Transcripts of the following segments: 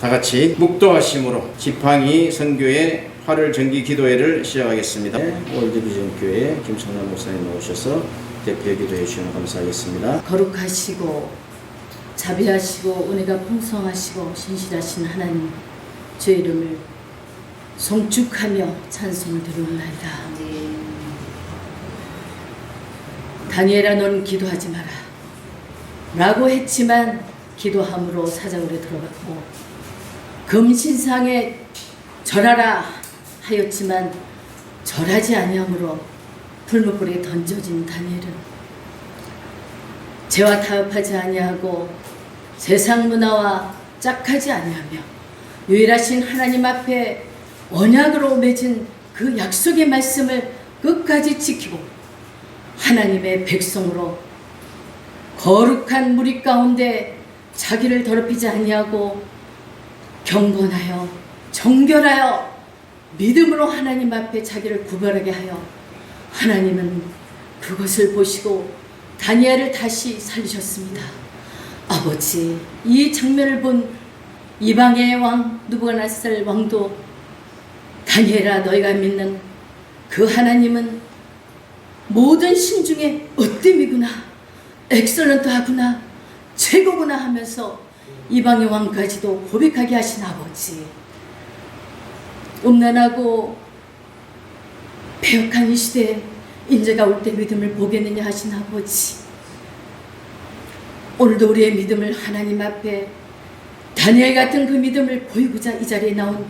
다 같이 묵도하심으로 지팡이 선교회 8월 정기 기도회를 시작하겠습니다. 월드비전교회 김성남 목사님 나오셔서 대표 기도해 주시면 감사하겠습니다. 거룩하시고 자비하시고 은혜가 풍성하시고 신실하신 하나님, 주의 이름을 송축하며 찬송을 드리옵나이다. 다니엘아, 넌 기도하지 마라 라고 했지만 기도함으로 사자굴에 들어갔고, 금신상에 절하라 하였지만 절하지 아니함으로 풀무불에 던져진 다니엘은 죄와 타협하지 아니하고 세상 문화와 짝하지 아니하며 유일하신 하나님 앞에 언약으로 맺은 그 약속의 말씀을 끝까지 지키고 하나님의 백성으로 거룩한 무리 가운데 자기를 더럽히지 아니하고 경건하여 정결하여 믿음으로 하나님 앞에 자기를 구별하게 하여 하나님은 그것을 보시고 다니엘을 다시 살리셨습니다. 아버지, 이 장면을 본 이방의 왕 느부갓네살 왕도 다니엘아, 너희가 믿는 그 하나님은 모든 신 중에 으뜸이구나, 엑설런트하구나, 최고구나 하면서 이방의 왕까지도 고백하게 하신 아버지, 음란하고 배역한 이 시대에 인재가 올 때 믿음을 보겠느냐 하신 아버지, 오늘도 우리의 믿음을 하나님 앞에 다니엘 같은 그 믿음을 보이고자 이 자리에 나온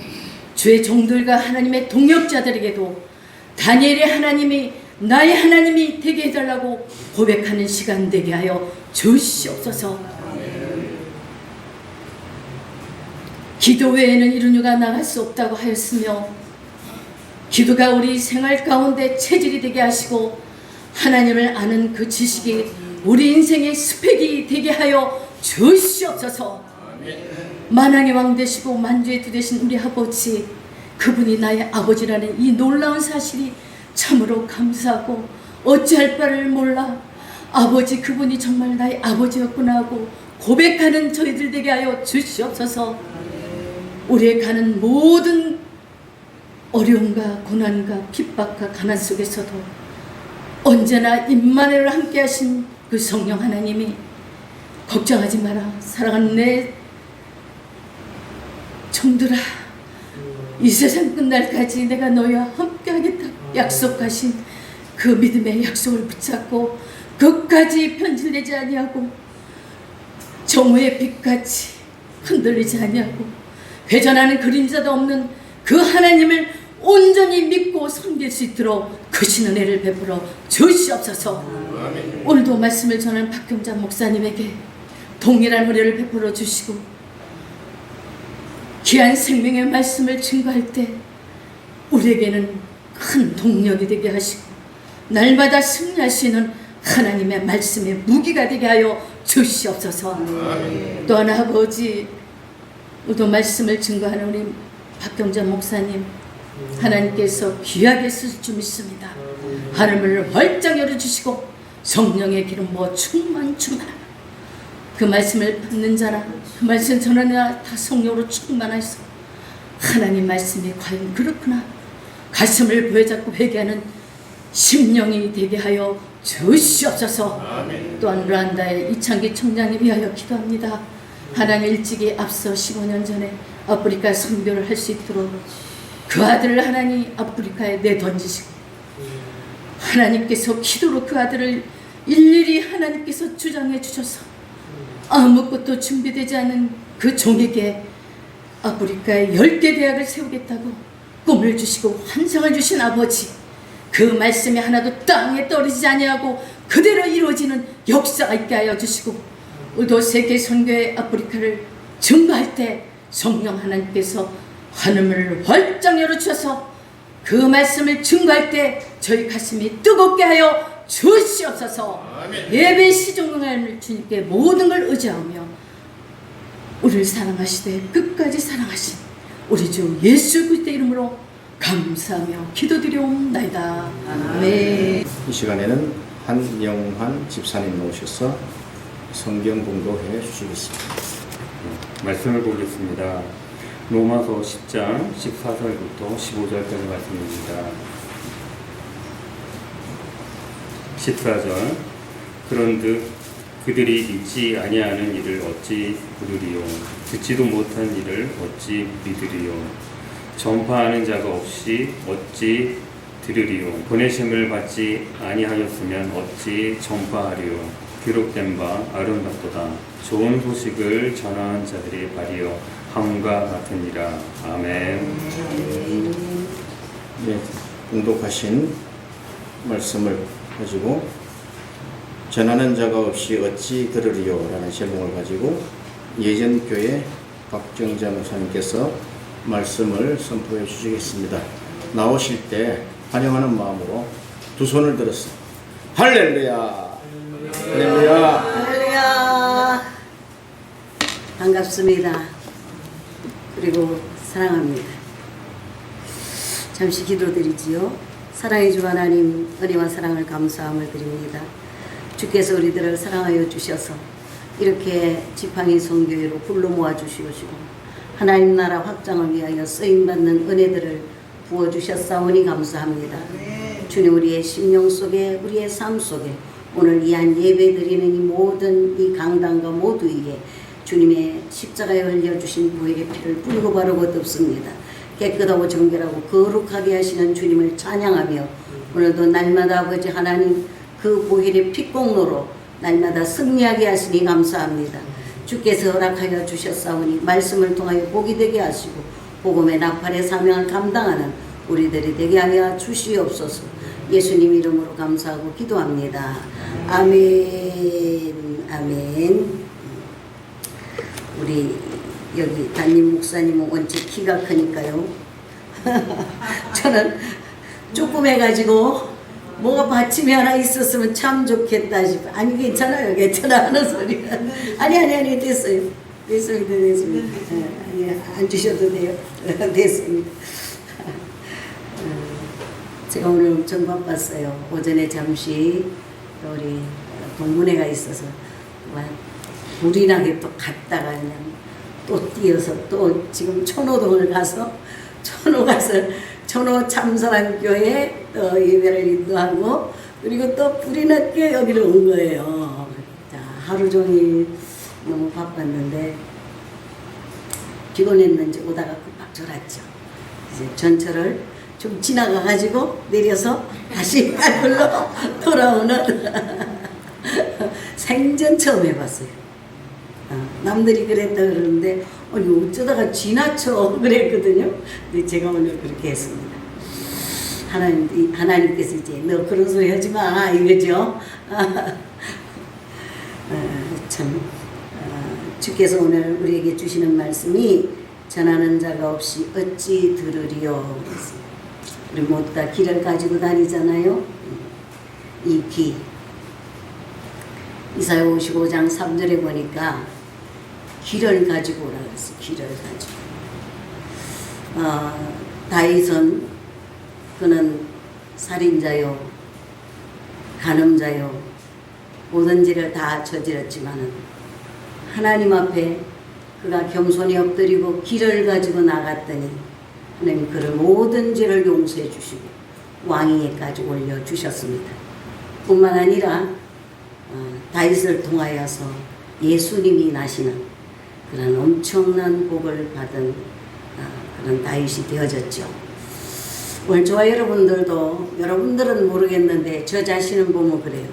주의 종들과 하나님의 동역자들에게도 다니엘의 하나님이 나의 하나님이 되게 해달라고 고백하는 시간 되게 하여 주시옵소서. 기도 외에는 이룬 유가 나갈 수 없다고 하였으며, 기도가 우리 생활 가운데 체질이 되게 하시고 하나님을 아는 그 지식이 우리 인생의 스펙이 되게 하여 주시옵소서. 만왕의 왕 되시고 만주의 주 되신 우리 아버지, 그분이 나의 아버지라는 이 놀라운 사실이 참으로 감사하고 어찌할 바를 몰라 아버지, 그분이 정말 나의 아버지였구나 하고 고백하는 저희들 되게 하여 주시옵소서. 우리의 가는 모든 어려움과 고난과 핍박과 가난 속에서도 언제나 임마누엘과 함께 하신 그 성령 하나님이 걱정하지 마라, 사랑하는 내 종들아, 이 세상 끝날까지 내가 너희와 함께 하겠다 약속하신 그 믿음의 약속을 붙잡고 끝까지 편질되지 아니하고 정오의 빛같이 흔들리지 아니하고 회전하는 그림자도 없는 그 하나님을 온전히 믿고 섬길 수 있도록 크신 은혜를 베풀어 주시옵소서. 오늘도 말씀을 전하는 박경자 목사님에게 동일한 은혜를 베풀어 주시고 귀한 생명의 말씀을 증거할 때 우리에게는 큰 동력이 되게 하시고 날마다 승리할 수 있는 하나님의 말씀의 무기가 되게 하여 주시옵소서. 또한 아버지, 또 말씀을 증거하는 우리 박경자 목사님, 하나님께서 귀하게 쓰실 줄 믿습니다. 하늘을 활짝 열어주시고 성령의 기름 부어 충만하라. 그 말씀을 받는 자라, 그 말씀 전하는 자 다 성령으로 충만하셔서 하나님 말씀이 과연 그렇구나 가슴을 부여잡고 회개하는 심령이 되게 하여 주시옵소서. 또한 르완다의 이창기 총장님 위하여 기도합니다. 하나님, 일찍이 앞서 15년 전에 아프리카 선교를 할 수 있도록 그 아들을 하나님 아프리카에 내던지시고 하나님께서 기도로 그 아들을 일일이 하나님께서 주장해 주셔서 아무것도 준비되지 않은 그 종에게 아프리카에 10개 대학을 세우겠다고 꿈을 주시고 환상을 주신 아버지, 그 말씀이 하나도 땅에 떨어지지 아니하고 그대로 이루어지는 역사가 있게 하여 주시고, 우리도 세계 선교의 아프리카를 증거할 때 성령 하나님께서 하늘을 활짝 열어주셔서 그 말씀을 증거할 때 저희 가슴이 뜨겁게 하여 주시옵소서. 예배 시종을 주님께 모든 걸 의지하며 우리를 사랑하시되 끝까지 사랑하신 우리 주 예수 그리스도의 이름으로 감사하며 기도드리옵나이다. 아멘. 이 시간에는 한영환 집사님 나오셔서 성경 공부해 주시겠습니다. 말씀을 보겠습니다. 로마서 10장 14절부터 15절까지 말씀입니다. 14절 그런즉 그들이 믿지 아니하는 일을 어찌 부르리요 듣지도 못한 일을 어찌 믿으리요 전파하는 자가 없이 어찌 들으리요 보내심을 받지 아니하였으면 어찌 전파하리요 기록된 바 아름답도다 좋은 소식을 전하는 자들이 발이여 함과 같으니라. 아멘. 네, 공독하신 말씀을 가지고 전하는 자가 없이 어찌 들으리요 라는 제목을 가지고 예전교회 박정자 목사님께서 말씀을 선포해 주시겠습니다. 나오실 때 환영하는 마음으로 두 손을 들었어. 할렐루야. 할렐루야. 할렐루야. 반갑습니다. 그리고 사랑합니다. 잠시 기도드리지요. 사랑의 주 하나님, 은혜와 사랑을 감사함을 드립니다. 주께서 우리들을 사랑하여 주셔서 이렇게 지팡이 성교회로 불러 모아 주시옵시고 하나님 나라 확장을 위하여 쓰임받는 은혜들을 부어주셨사오니 감사합니다. 주님, 우리의 심령 속에, 우리의 삶 속에 오늘 이한 예배 드리는 이 모든 이 강단과 모두 위에 주님의 십자가에 흘려주신 보혈의 피를 뿌리고 바르고 덮습니다. 깨끗하고 정결하고 거룩하게 하시는 주님을 찬양하며 오늘도 날마다 아버지 하나님 그 보혈의 피공로로 날마다 승리하게 하시니 감사합니다. 주께서 허락하여 주셨사오니 말씀을 통하여 복이 되게 하시고 복음의 나팔의 사명을 감당하는 우리들이 되게 하여 주시옵소서. 예수님 이름으로 감사하고 기도합니다. 아멘. 아멘. 우리 여기 담임 목사님은 원체 키가 크니까요. 저는 조금 해가지고 뭐가 받침이 하나 있었으면 참 좋겠다 싶어. 아니 괜찮아요, 괜찮아 하는 소리가. 아니 됐어요. 됐습니다. 아니 안 주셔도 돼요. 됐습니다. 제가 오늘 엄청 바빴어요. 오전에 잠시 우리 동문회가 있어서 불이 나게 또 갔다가 그냥 또 뛰어서 또 지금 천호동을 가서 천호 참사랑교회 예배를 인도하고 그리고 또 불이 났게 여기를 온 거예요. 자, 하루 종일 너무 바빴는데 피곤했는지 오다가 금방 졸았죠. 이제 전철을 좀 지나가가지고 내려서 다시 딸굴로 돌아오는 생전 처음 해봤어요. 남들이 그랬다 그러는데 아니 어쩌다가 지나쳐 그랬거든요. 근데 제가 오늘 그렇게 했습니다. 하나님께서 이제 너 그런 소리 하지 마 이거죠. 참 주께서 오늘 우리에게 주시는 말씀이 전하는 자가 없이 어찌 들으리요. 우리 모두 다 귀를 가지고 다니잖아요. 이 귀. 이사야 55장 3절에 보니까 귀를 가지고 오라 그랬어요. 귀를 가지고. 다윗은 그는 살인자요, 간음자요, 모든 죄를 다 저질렀지만은 하나님 앞에 그가 겸손히 엎드리고 귀를 가지고 나갔더니 하나님 그를 모든 죄를 용서해 주시고 왕위에까지 올려주셨습니다. 뿐만 아니라 다윗을 통하여서 예수님이 나시는 그런 엄청난 복을 받은 그런 다윗이 되어졌죠. 오늘 저와 여러분들은 모르겠는데 저 자신은 보면 그래요.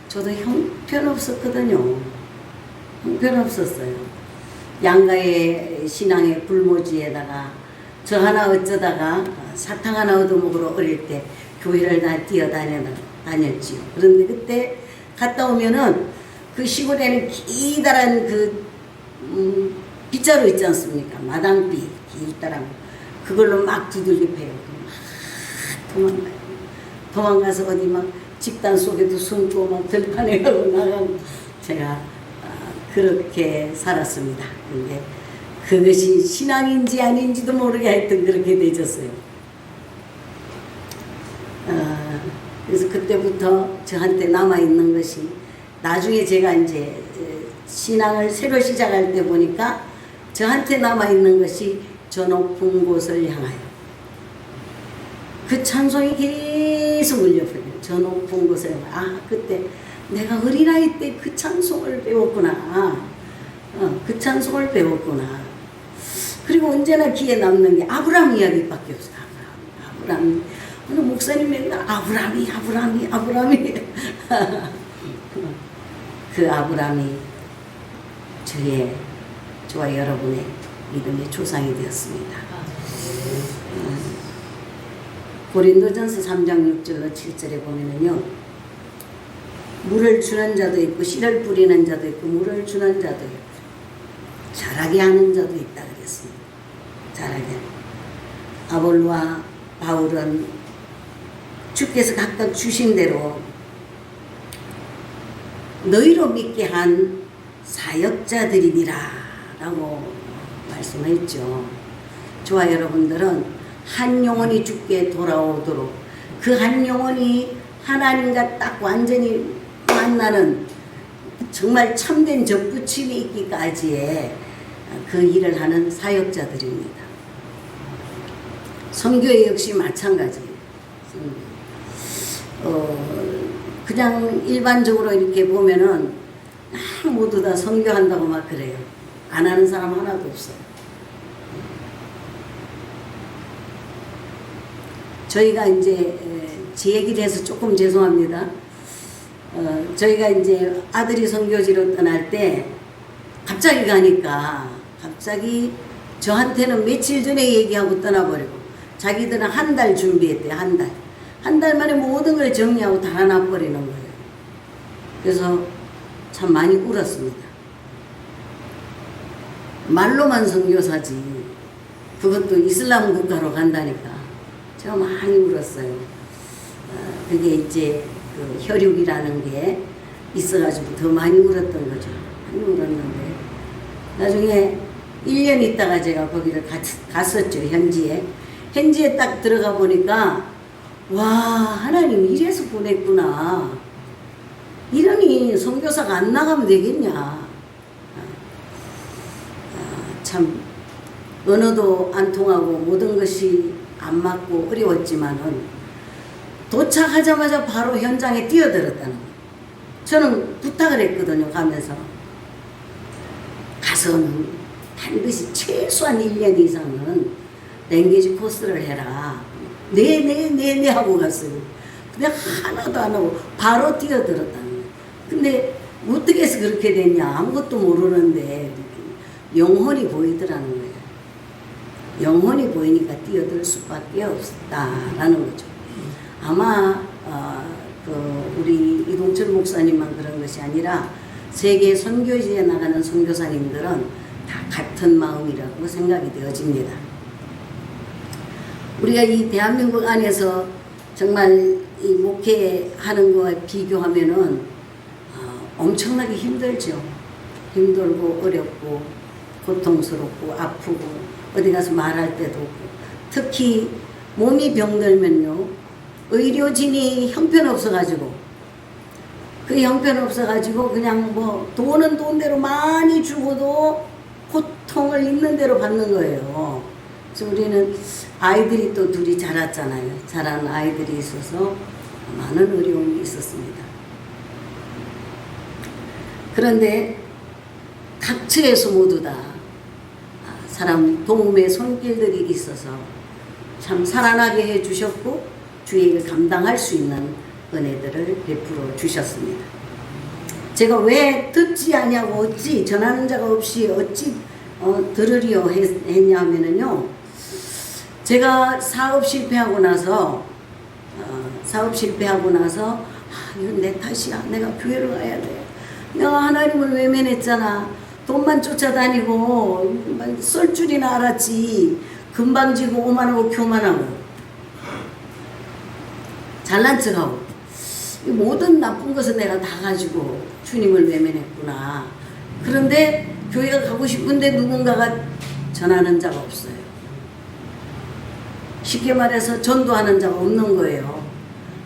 저도 형편없었거든요. 형편없었어요. 양가의 신앙의 불모지에다가 저 하나 어쩌다가 사탕 하나 얻어먹으러 어릴 때 교회를 다 뛰어다녔지요. 그런데 그때 갔다 오면은 그 시골에는 기다란 그 빗자루 있지 않습니까? 마당비 길다란 그걸로 막 두들겨 패요. 막 도망가서 어디 막 집단 속에도 숨고 막 들판에 가고 나가고 제가 그렇게 살았습니다. 근데 그것이 신앙인지 아닌지도 모르게 하여튼 그렇게 되졌어요. 그래서 그때부터 저한테 남아있는 것이 나중에 제가 이제 신앙을 새로 시작할 때 보니까 저한테 남아있는 것이 저 높은 곳을 향하여. 그 찬송이 계속 울려버려요. 저 높은 곳을 향하여. 아, 그때 내가 어린아이 때 그 찬송을 배웠구나. 그 찬송을 배웠구나. 그리고 언제나 귀에 남는 게 아브라함 이야기밖에 없어요. 아브라함. 오늘 목사님 맨날 아브라함이 그 아브라함이 저와 여러분의 믿음의 조상이 되었습니다. 고린도전서 3장 6절로 7절에 보면은요, 물을 주는 자도 있고 씨를 뿌리는 자도 있고 물을 주는 자도 있고 자라게 하는 자도 있다 그랬습니다. 자라게. 아볼로와 바울은 주께서 각각 주신 대로 너희로 믿게 한 사역자들이니라 라고 말씀했죠. 저와 여러분들은 한 영혼이 주께 돌아오도록, 그 한 영혼이 하나님과 딱 완전히 만나는 정말 참된 접붙임이 있기까지의 그 일을 하는 사역자들입니다. 선교회 역시 마찬가지예요. 그냥 일반적으로 이렇게 보면은 모두 다 선교한다고 막 그래요. 안 하는 사람 하나도 없어요. 저희가 이제 제 얘기를 해서 조금 죄송합니다. 저희가 이제 아들이 선교지로 떠날 때 갑자기 가니까 갑자기 저한테는 며칠 전에 얘기하고 떠나버리고 자기들은 한 달 준비했대요. 한 달 만에 모든 걸 정리하고 달아나버리는 거예요. 그래서 참 많이 울었습니다. 말로만 선교사지 그것도 이슬람 국가로 간다니까 제가 많이 울었어요. 그게 이제 그 혈육이라는 게 있어가지고 더 많이 울었던 거죠. 많이 울었는데 나중에 1년 있다가 제가 거기를 갔었죠. 현지에 딱 들어가 보니까 와, 하나님 이래서 보냈구나. 이러니 선교사가 안 나가면 되겠냐. 참 언어도 안 통하고 모든 것이 안 맞고 어려웠지만은 도착하자마자 바로 현장에 뛰어들었다는 거예요. 저는 부탁을 했거든요. 가면서 가서는 반드시 최소한 1년 이상은 랭귀지 코스를 해라. 네 하고 갔어요. 근데 하나도 안 하고 바로 뛰어들었다는 거예요. 근데 어떻게 해서 그렇게 됐냐. 아무것도 모르는데 영혼이 보이더라는 거예요. 영혼이 보이니까 뛰어들 수밖에 없다라는 거죠. 아마 우리 이동철 목사님만 그런 것이 아니라 세계 선교지에 나가는 선교사님들은 다 같은 마음이라고 생각이 되어집니다. 우리가 이 대한민국 안에서 정말 이 목회하는 거와 비교하면은 엄청나게 힘들죠. 힘들고 어렵고 고통스럽고 아프고 어디 가서 말할 때도 없고 특히 몸이 병들면요 의료진이 형편없어가지고 그 형편없어가지고 그냥 뭐 돈은 돈대로 많이 주고도 고통을 있는 대로 받는 거예요. 그래서 우리는 아이들이 또 둘이 자랐잖아요. 자란 아이들이 있어서 많은 어려움이 있었습니다. 그런데 각처에서 모두 다 사람 도움의 손길들이 있어서 참 살아나게 해주셨고 주의 일을 감당할 수 있는 은혜들을 베풀어 주셨습니다. 제가 왜 듣지 아니하고 어찌 전하는 자가 없이 어찌 들으리요 했냐면은요, 제가 사업 실패하고 나서 이건 내 탓이야. 내가 교회를 가야 돼. 내가 하나님을 외면했잖아. 돈만 쫓아다니고 쏠 줄이나 알았지. 금방 지고 오만하고 교만하고 잘난 척하고 모든 나쁜 것을 내가 다 가지고 주님을 외면했구나. 그런데 교회가 가고 싶은데 누군가가 전하는 자가 없어요. 쉽게 말해서 전도하는 자가 없는 거예요.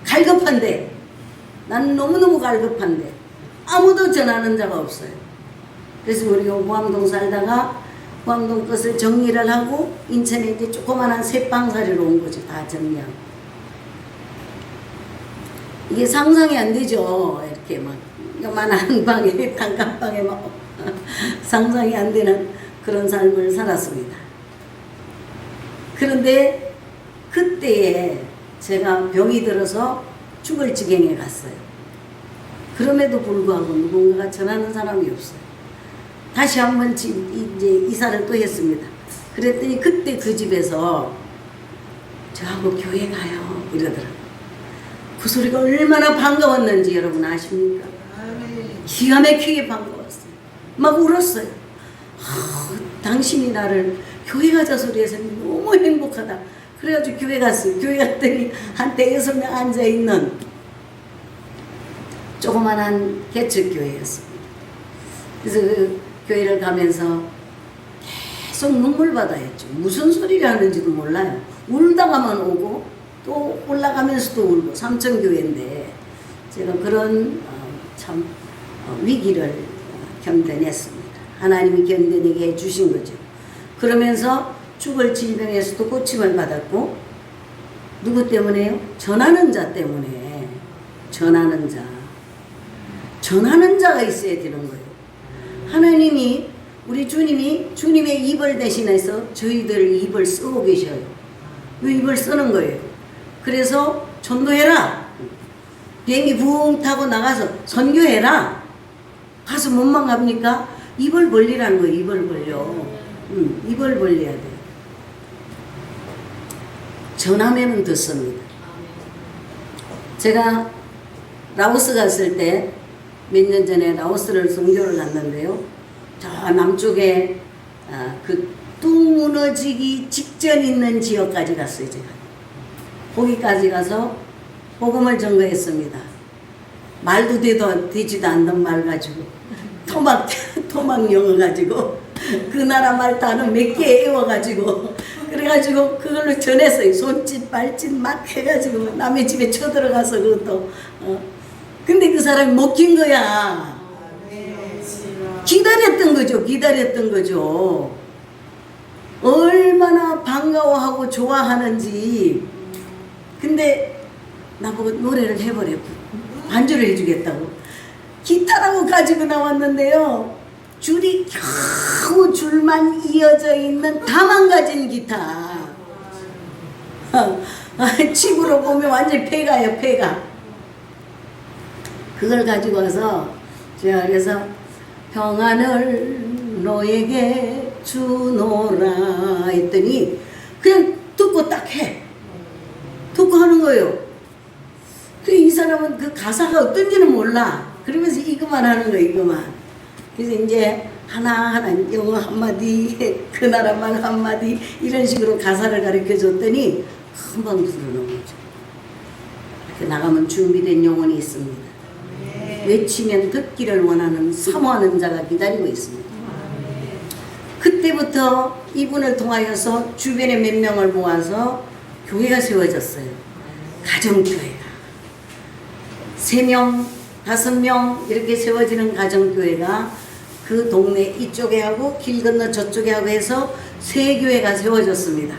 갈급한데, 나는 너무너무 갈급한데 아무도 전하는 자가 없어요. 그래서 우리가 모암동 살다가 후암동 것을 정리를 하고 인천에 이제 조그만한 새빵사리로 온 거죠. 다 정리하고. 이게 상상이 안 되죠. 이렇게 막 요만한 방에 단칸방에 막 상상이 안 되는 그런 삶을 살았습니다. 그런데 그때에 제가 병이 들어서 죽을 지경에 갔어요. 그럼에도 불구하고 누군가가 전하는 사람이 없어요. 다시 한번 이제 이사를 또 했습니다. 그랬더니 그때 그 집에서 저하고 교회 가요 이러더라고요. 그 소리가 얼마나 반가웠는지 여러분 아십니까? 기가 막히게 반가웠어요. 막 울었어요. 당신이 나를 교회 가자 소리해서 너무 행복하다. 그래가지고 교회 갔어요. 교회 갔더니 한 대여섯 명 앉아있는 조그만한 개척교회였습니다. 그래서 그 교회를 가면서 계속 눈물바다였죠. 무슨 소리를 하는지도 몰라요. 울다가만 오고 또 올라가면서도 울고 삼천교회인데 제가 그런 참 위기를 견뎌냈습니다. 하나님이 견뎌내게 해주신 거죠. 그러면서 죽을 질병에서도 고침을 받았고 누구 때문에요? 전하는 자 때문에. 전하는 자. 전하는 자가 있어야 되는 거예요. 하나님이 우리 주님의 입을 대신해서 저희들 입을 쓰고 계셔요. 이 입을 쓰는 거예요. 그래서 전도해라. 비행기 붕 타고 나가서 선교해라. 가서 뭔만 갑니까? 입을 벌리라는 거예요. 입을 벌려. 입을 벌려야 돼요. 전하면은 듣습니다. 제가 라오스 갔을 때 몇 년 전에 라오스를 선교를 갔는데요. 저 남쪽에 그 뚝 무너지기 직전 있는 지역까지 갔어요. 제가 거기까지 가서 복음을 전거했습니다. 말도 되지도 않는 말 가지고 토막 영어 가지고 그 나라 말 단어 몇 개 외워가지고 그래가지고 그걸로 전했어요. 손짓 발짓 막 해가지고 남의 집에 쳐들어가서 그것도 근데 그 사람이 먹힌 거야. 기다렸던 거죠. 얼마나 반가워하고 좋아하는지. 근데 나보고 노래를 해보려고 반주를 해주겠다고 기타라고 가지고 나왔는데요. 줄이 겨우 줄만 이어져 있는 다 망가진 기타. 집으로 보면 완전히 폐가예요. 폐가. 그걸 가지고 와서 제가 그래서 평안을 너에게 주노라 했더니 그냥 듣고 딱 해. 듣고 하는 거예요. 이 사람은 그 가사가 어떤지는 몰라. 그러면서 이것만 하는 거예요. 이것만. 그래서 이제 하나하나 영어 한마디 그 나라 말 한마디 이런 식으로 가사를 가르쳐 줬더니 금방 들어놓죠. 이렇게 나가면 준비된 영혼이 있습니다. 외치면 듣기를 원하는 사모하는 자가 기다리고 있습니다. 그때부터 이분을 통하여서 주변에 몇 명을 모아서 교회가 세워졌어요. 가정교회가 3명, 5명 이렇게 세워지는 가정교회가 그 동네 이쪽에 하고 길 건너 저쪽에 하고 해서 3교회가 세워졌습니다.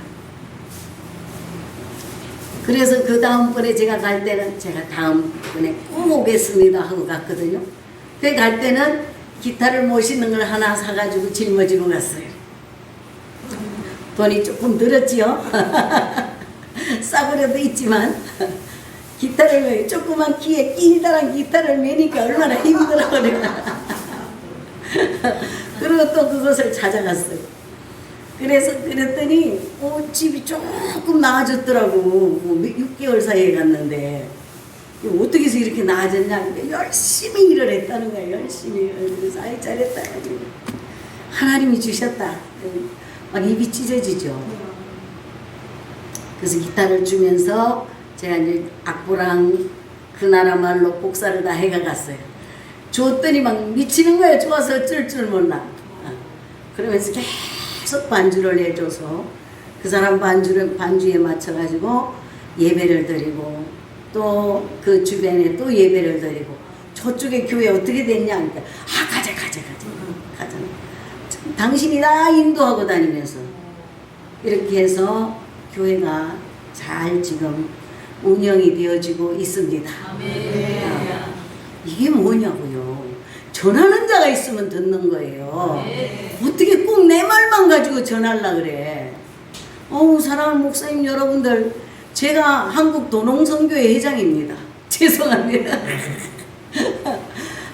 그래서 그 다음번에 제가 갈 때는 제가 다음번에 꼭 오겠습니다 하고 갔거든요. 그 갈 때는 기타를 모시는 걸 하나 사가지고 짊어지고 갔어요. 돈이 조금 들었지요. 싸구려도 있지만 기타를 조그만 키에 길다란 기타를 매니까 얼마나 힘들어 그래가. 그리고 또 그것을 찾아갔어요. 그래서 그랬더니 집이 조금 나아졌더라고. 뭐 6개월 사이에 갔는데 어떻게 해서 이렇게 나아졌냐. 열심히 일을 했다는 거예요. 열심히. 그래서 아이 잘했다. 하나님이 주셨다. 막 입이 찢어지죠. 그래서 기타를 주면서 제가 이제 악보랑 그 나라 말로 복사를 다 해가 갔어요. 줬더니 막 미치는 거예요. 좋아서 어쩔 줄 몰라. 그러면서 계속 반주를 해줘서 그 사람 반주에 맞춰가지고 예배를 드리고 또 그 주변에 또 예배를 드리고 저쪽에 교회 어떻게 됐냐 하니까 가자 당신이 다 인도하고 다니면서 이렇게 해서 교회가 잘 지금 운영이 되어지고 있습니다. 이게 뭐냐고요. 전하는 자가 있으면 듣는 거예요. 어떻게 꼭 내 말만 가지고 전하려고 그래. 사랑하는 목사님 여러분들, 제가 한국도농선교회 회장입니다. 죄송합니다.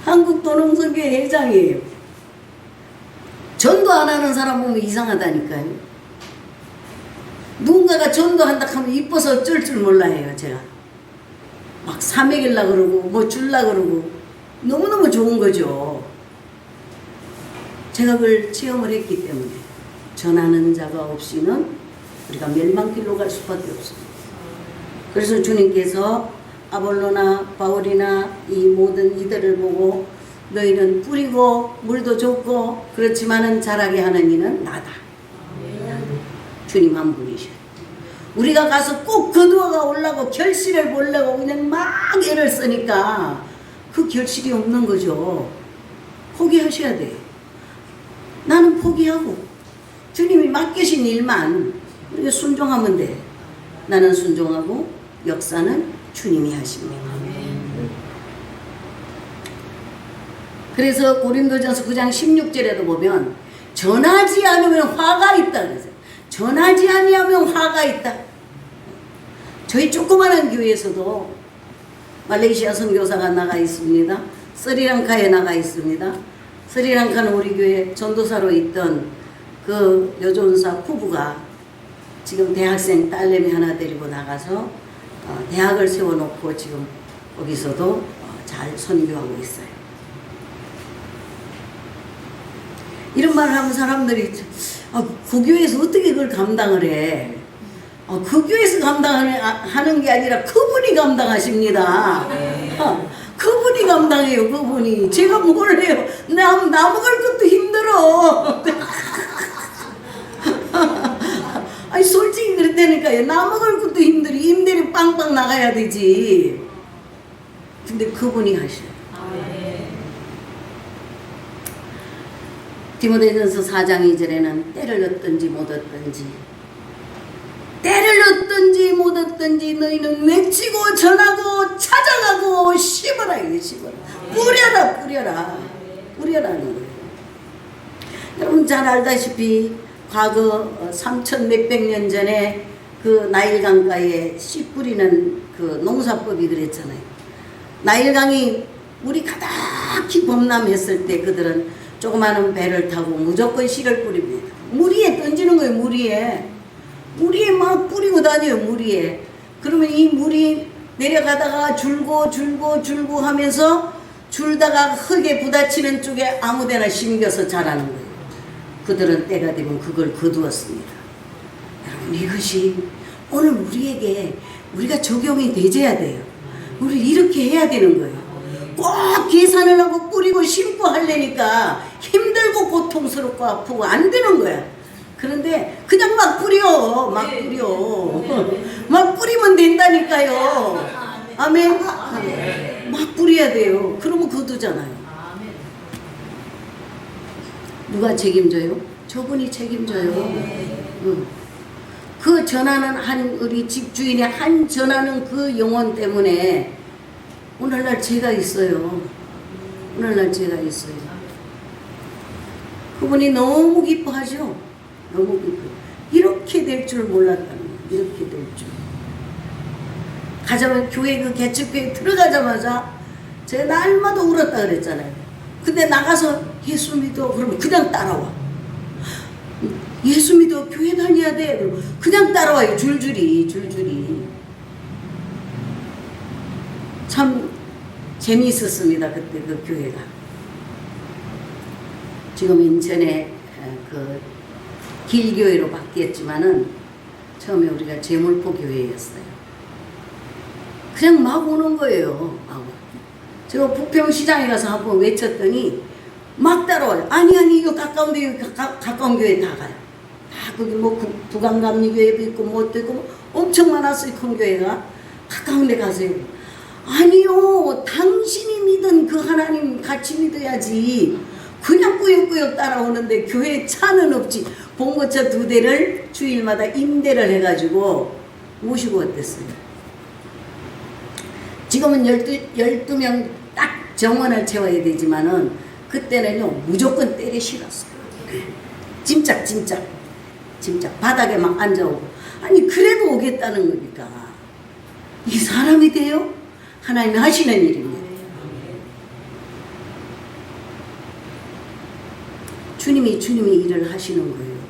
한국도농선교회 회장이에요. 전도 안 하는 사람 보면 이상하다니까요. 누군가가 전도한다 하면 이뻐서 어쩔 줄 몰라요. 제가 막 사먹이려 그러고 뭐 줄라 그러고 너무너무 좋은 거죠. 제가 그걸 체험을 했기 때문에 전하는 자가 없이는 우리가 멸망길로 갈 수밖에 없습니다. 그래서 주님께서 아볼로나 바울이나 이 모든 이들을 보고 너희는 뿌리고 물도 줬고 그렇지만은 자라게 하는 이는 나다. 주님 한 분이셔. 우리가 가서 꼭 거두어가 올라고 결실을 보려고 그냥 막 애를 쓰니까 그 결실이 없는 거죠. 포기하셔야 돼요. 나는 포기하고 주님이 맡기신 일만 우리가 순종하면 돼. 나는 순종하고 역사는 주님이 하십니다. 그래서 고린도전서 9장 16절에도 보면 전하지 않으면 화가 있다 그러세요. 전하지 아니하면 화가 있다. 저희 조그마한 교회에서도 말레이시아 선교사가 나가 있습니다. 스리랑카에 나가 있습니다. 스리랑카는 우리 교회 전도사로 있던 그 여전사 부부가 지금 대학생 딸내미 하나 데리고 나가서 대학을 세워놓고 지금 거기서도 잘 선교하고 있어요. 이런 말을 하면 사람들이 그 교회에서 어떻게 그걸 감당을 해? 그 교회에서 감당하는 게 아니라 그분이 감당하십니다. 그분이 감당해요. 그분이. 제가 뭘 해요? 나 먹을 것도 힘들어. 아니 솔직히 그랬다니까요. 나 먹을 것도 힘들어. 임대료 빵빵 나가야 되지. 근데 그분이 하셔요. 디모데전서 4장 2절에는 때를 얻든지 못 얻든지 못 얻든지 너희는 외치고 전하고 찾아가고 심어라. 이게 심어라. 뿌려라는 거예요. 여러분 잘 알다시피 과거 3천 몇백 년 전에 그 나일강가에 씨 뿌리는 그 농사법이 그랬잖아요. 나일강이 물이 가득히 범람했을 때 그들은 조그마한 배를 타고 무조건 씨를 뿌립니다. 물 위에 던지는 거예요. 물 위에 막 뿌리고 다녀요. 물 위에. 그러면 이 물이 내려가다가 줄고 하면서 줄다가 흙에 부딪히는 쪽에 아무데나 심겨서 자라는 거예요. 그들은 때가 되면 그걸 거두었습니다. 여러분 이것이 오늘 우리에게 우리가 적용이 되져야 돼요. 우리 이렇게 해야 되는 거예요. 꼭 계산을 하고 뿌리고 심고 하려니까 힘들고 고통스럽고 아프고 안 되는 거야. 그런데 그냥 막 뿌려. 막 뿌리면 된다니까요. 아멘. 막 뿌려야 돼요. 그러면 거두잖아요. 누가 책임져요? 저분이 책임져요. 그 전하는 우리 집주인의 한 전하는 그 영혼 때문에 오늘날 제가 있어요. 그분이 너무 기뻐하죠. 너무 기뻐. 이렇게 될 줄 몰랐다는 거예요. 이렇게 될 줄. 교회 그 개척교회 들어가자마자 제가 날마다 울었다 그랬잖아요. 근데 나가서 예수 믿어 그러면 그냥 따라와. 예수 믿어 교회 다녀야 돼 그러면 그냥 따라와요. 줄줄이. 참 재미있었습니다. 그때 그 교회가. 지금 인천에 그 길교회로 바뀌었지만은 처음에 우리가 제물포 교회였어요. 그냥 막 오는 거예요. 제가 부평시장에 가서 한번 외쳤더니 막 따라와요. 아니 이거 가까운데 가까운 교회 다 가요. 다 거기 뭐 부강감리교회도 있고 뭐도 있고 뭐 엄청 많았어요. 큰 교회가. 가까운 데 가세요. 아니요. 당신이 믿은 그 하나님 같이 믿어야지. 그냥 꾸역꾸역 따라오는데 교회에 차는 없지. 봉고차 2대를 주일마다 임대를 해가지고 모시고 어땠어요? 지금은 12명 딱 정원을 채워야 되지만은 그때는요 무조건 때려 실었어요. 짐짝 바닥에 막 앉아오고. 아니 그래도 오겠다는 거니까 이 사람이 돼요? 하나님이 하시는 일입니다. 주님이 일을 하시는 거예요.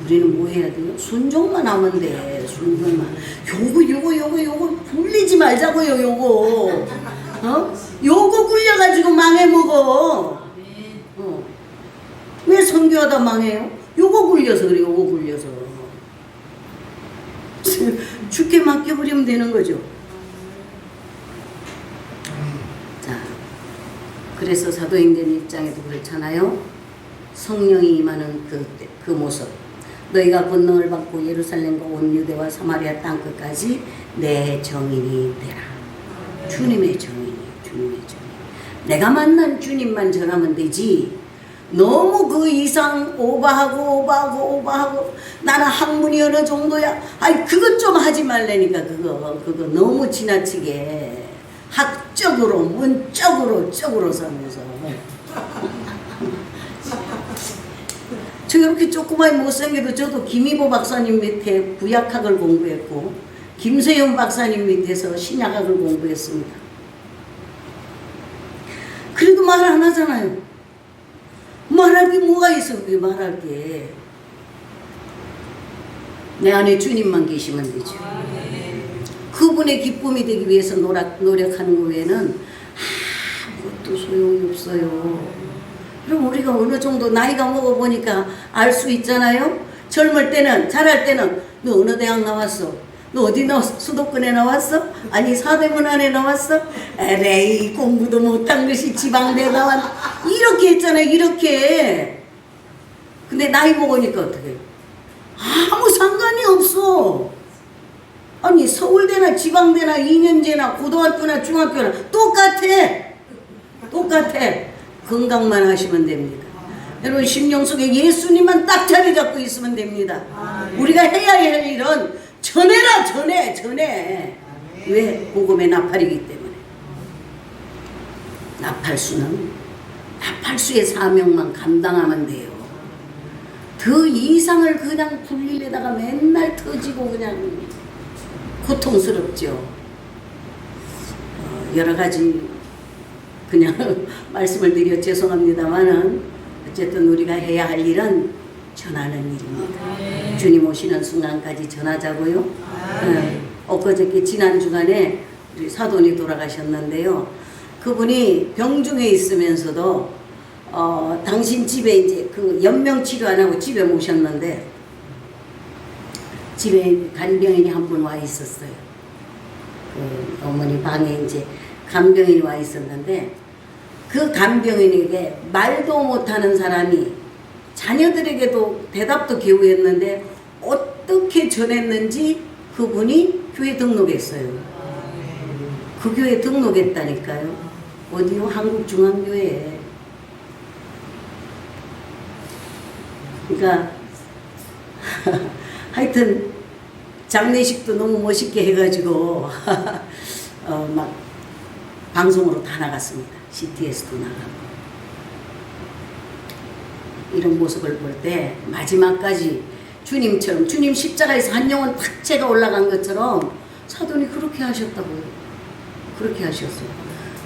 우리는 뭐 해야 돼요? 순종만 하면 돼. 순종만. 요거 굴리지 말자고요. 요거 굴려가지고 망해먹어. 왜 선교하다 망해요? 요거 굴려서 그래. 요거 굴려서. 죽게 맡겨버리면 되는 거죠. 자, 그래서 사도행전 입장에도 그렇잖아요. 성령이 임하는 그 모습. 너희가 권능을 받고 예루살렘과 온 유대와 사마리아 땅 끝까지 내 정인이 되라. 주님의 정인이. 내가 만난 주님만 전하면 되지. 너무 그 이상 오버하고 나는 학문이 어느 정도야. 아니 그것 좀 하지 말라니까. 그거 너무 지나치게 학적으로 문적으로 서면서 저 이렇게 조그마히 못생겨도 저도 김희보 박사님 밑에 구약학을 공부했고 김세윤 박사님 밑에서 신약학을 공부했습니다. 그래도 말 안 하잖아요. 말할 게 뭐가 있어. 그게 말할 게. 내 안에 주님만 계시면 되죠. 그분의 기쁨이 되기 위해서 노력하는 거 외에는 아무것도 소용이 없어요. 그럼 우리가 어느 정도 나이가 먹어보니까 알 수 있잖아요. 젊을 때는, 잘할 때는 너 어느 대학 나왔어? 너 어디 수도권에 나왔어? 아니 사대문 안에 나왔어? 에레이 공부도 못한 것이 지방대 나왔. 이렇게 했잖아요. 이렇게. 근데 나이 먹으니까 어떻게? 아무 상관이 없어. 아니 서울대나 지방대나 2년제나 고등학교나 중학교나 똑같아. 건강만 하시면 됩니다. 여러분 심령 속에 예수님만 딱 자리 잡고 있으면 됩니다. 우리가 해야 할 일은 전해라. 전해. 왜? 복음의 나팔이기 때문에. 나팔수의 사명만 감당하면 돼요. 그 이상을 그냥 굴리려다가 맨날 터지고 그냥 고통스럽죠. 여러 가지 그냥 말씀을 드려 죄송합니다만은 어쨌든 우리가 해야 할 일은 전하는 일입니다. 주님 오시는 순간까지 전하자고요. 엊그저께 지난 주간에 우리 사돈이 돌아가셨는데요. 그분이 병중에 있으면서도 당신 집에 이제 그 연명 치료 안 하고 집에 모셨는데 집에 간병인이 한 분 와 있었어요. 그 어머니 방에 이제 간병인이 와 있었는데 그 간병인에게 말도 못하는 사람이 자녀들에게도 대답도 겨우 했는데 어떻게 전했는지 그분이 교회 등록했어요. 그 교회 등록했다니까요. 어디요? 한국중앙교회에. 그러니까 하여튼 장례식도 너무 멋있게 해가지고 막 방송으로 다 나갔습니다. CTS도 나가고. 이런 모습을 볼 때 마지막까지 주님처럼 주님 십자가에서 한 영혼 탁제가 올라간 것처럼 사돈이 그렇게 하셨다고요. 그렇게 하셨어요.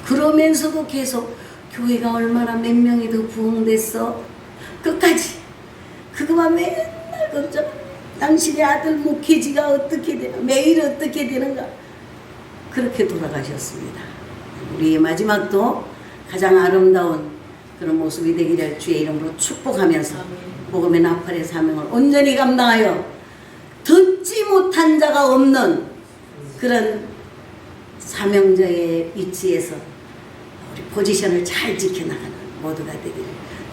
그러면서도 계속 교회가 얼마나 몇 명이 더 부흥됐어. 끝까지 그거만 맨날 걱정. 당신의 아들 목회지가 어떻게 되나, 매일 어떻게 되는가. 그렇게 돌아가셨습니다. 우리의 마지막도 가장 아름다운 그런 모습이 되기를 주의 이름으로 축복하면서 복음의 나팔의 사명을 온전히 감당하여 듣지 못한 자가 없는 그런 사명자의 위치에서 우리 포지션을 잘 지켜나가는 모두가 되기를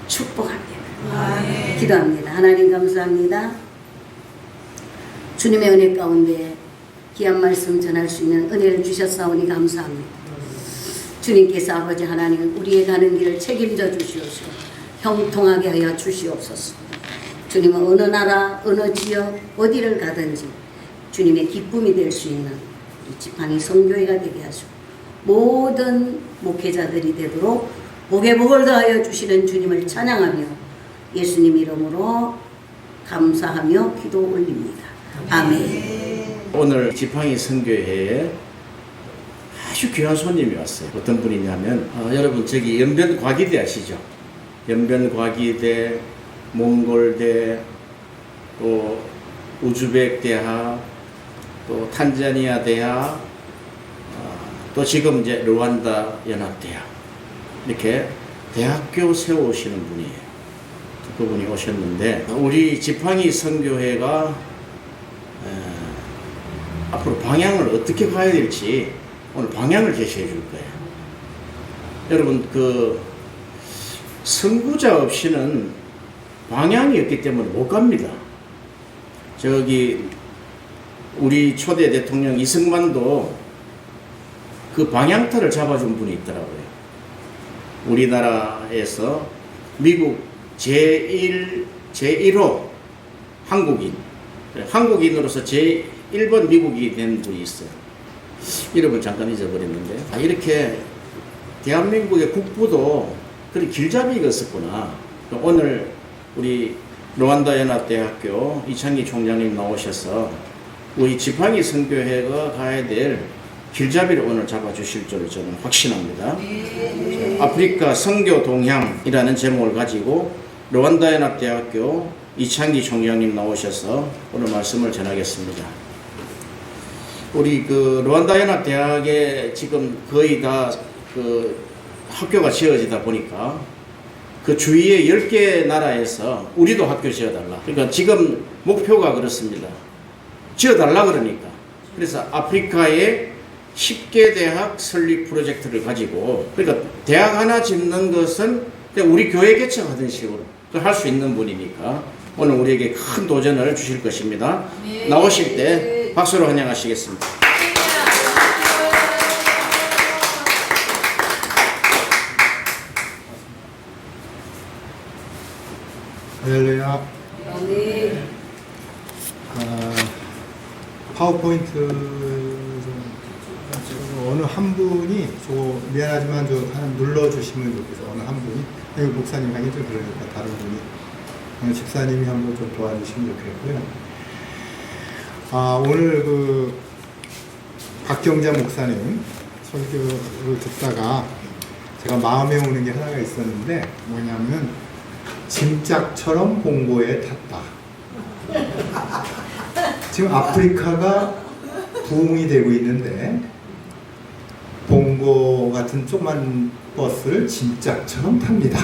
축복합니다. 기도합니다. 하나님 감사합니다. 주님의 은혜 가운데 귀한 말씀 전할 수 있는 은혜를 주셨사오니 감사합니다. 주님께서 아버지 하나님 우리의 가는 길을 책임져 주시옵소서. 형통하게 하여 주시옵소서. 주님은 어느 나라, 어느 지역, 어디를 가든지 주님의 기쁨이 될 수 있는 이 지팡이 성교회가 되게 하시고 모든 목회자들이 되도록 복에 복을 더하여 주시는 주님을 찬양하며 예수님 이름으로 감사하며 기도 올립니다. 아멘. 오늘 지팡이 선교회에 아주 귀한 손님이 왔어요. 어떤 분이냐면 여러분 저기 연변과기대 아시죠? 연변과기대, 몽골대, 또 우즈벡 대학, 또 탄자니아 대학, 또 지금 이제 르완다 연합대학 이렇게 대학교 세우시는 분이에요. 그분이 오셨는데 우리 지팡이 선교회가 앞으로 방향을 어떻게 가야 될지 오늘 방향을 제시해 줄 거예요. 여러분 그 선구자 없이는 방향이 없기 때문에 못 갑니다. 저기 우리 초대 대통령 이승만도 그 방향타를 잡아준 분이 있더라고요. 우리나라에서 미국 제1호 한국인으로서 제1번 미국이 된 분이 있어요. 이름을 잠깐 잊어버렸는데 이렇게 대한민국의 국부도 그런 길잡이가 있었구나. 오늘 우리 르완다 연합대학교 이창기 총장님 나오셔서 우리 지팡이 선교회가 가야 될 길잡이를 오늘 잡아주실 줄 저는 확신합니다. 아프리카 선교 동향이라는 제목을 가지고 르완다 연합대학교 이창기 총장님 나오셔서 오늘 말씀을 전하겠습니다. 우리 그 르완다 연합대학에 지금 거의 다 그 학교가 지어지다 보니까 그 주위에 10개 나라에서 우리도 학교 지어달라. 그러니까 지금 목표가 그렇습니다. 지어달라 그러니까. 그래서 아프리카에 10개 대학 설립 프로젝트를 가지고 그러니까 대학 하나 짓는 것은 그냥 우리 교회 개척하던 식으로 할 수 있는 분이니까 오늘 우리에게 큰 도전을 주실 것입니다. 나오실 때 박수로 환영하시겠습니다. 할렐루야. 파워포인트 어느 한 분이 미안하지만 하나 눌러주시면 좋겠어요. 어느 한 분이 여기 목사님 하기 좀 그러니까 다른 분이 집사님이 한번 좀 도와주시면 좋겠고요. 오늘 그 박경자 목사님 설교를 듣다가 제가 마음에 오는 게 하나가 있었는데 뭐냐면 짐짝처럼 봉고에 탔다. 지금 아프리카가 부흥이 되고 있는데 봉고 같은 조그만 버스를 짐짝처럼 탑니다.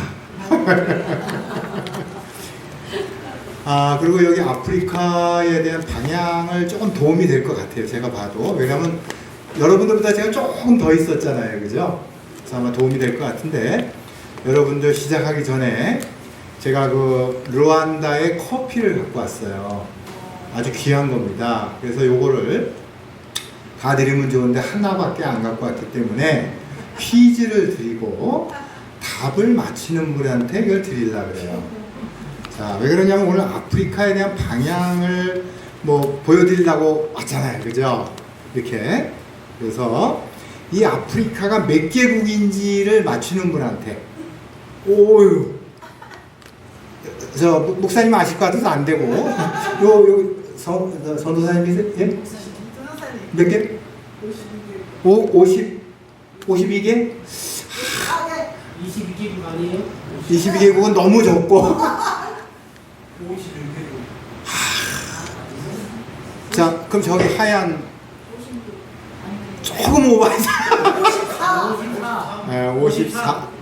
그리고 여기 아프리카에 대한 방향을 조금 도움이 될 것 같아요. 제가 봐도. 왜냐하면 여러분들보다 제가 조금 더 있었잖아요. 그죠? 그래서 아마 도움이 될 것 같은데 여러분들 시작하기 전에 제가 그 르완다의 커피를 갖고 왔어요. 아주 귀한 겁니다. 그래서 요거를 다 드리면 좋은데 하나밖에 안 갖고 왔기 때문에 퀴즈를 드리고 답을 맞히는 분한테 이걸 드리려고 그래요. 자, 왜 그러냐면 오늘 아프리카에 대한 방향을 뭐 보여드리려고 왔잖아요. 그죠? 이렇게. 그래서 이 아프리카가 몇 개국인지를 맞추는 분한테 오유 저 목사님 아실 것 같아서 안 되고 선도사님이세요? 예? 몇 개? 52개? 22개국 아니에요? 22개국은 너무 적고 자 그럼 저기 하얀 조금 오버하자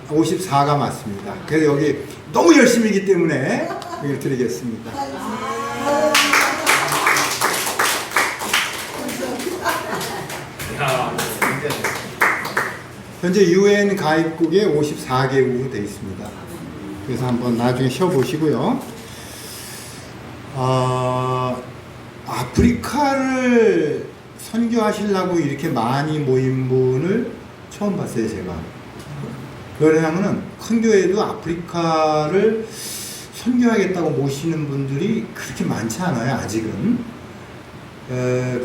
54가 맞습니다. 그래서 여기 너무 열심히기 때문에 이걸 드리겠습니다. 현재 UN 가입국에 54개국으로 되어 있습니다. 그래서 한번 나중에 쉬어보시고요. 아프리카를 선교하시려고 이렇게 많이 모인 분을 처음 봤어요, 제가. 왜냐하면은 큰 교회도 아프리카를 선교하겠다고 모시는 분들이 그렇게 많지 않아요, 아직은.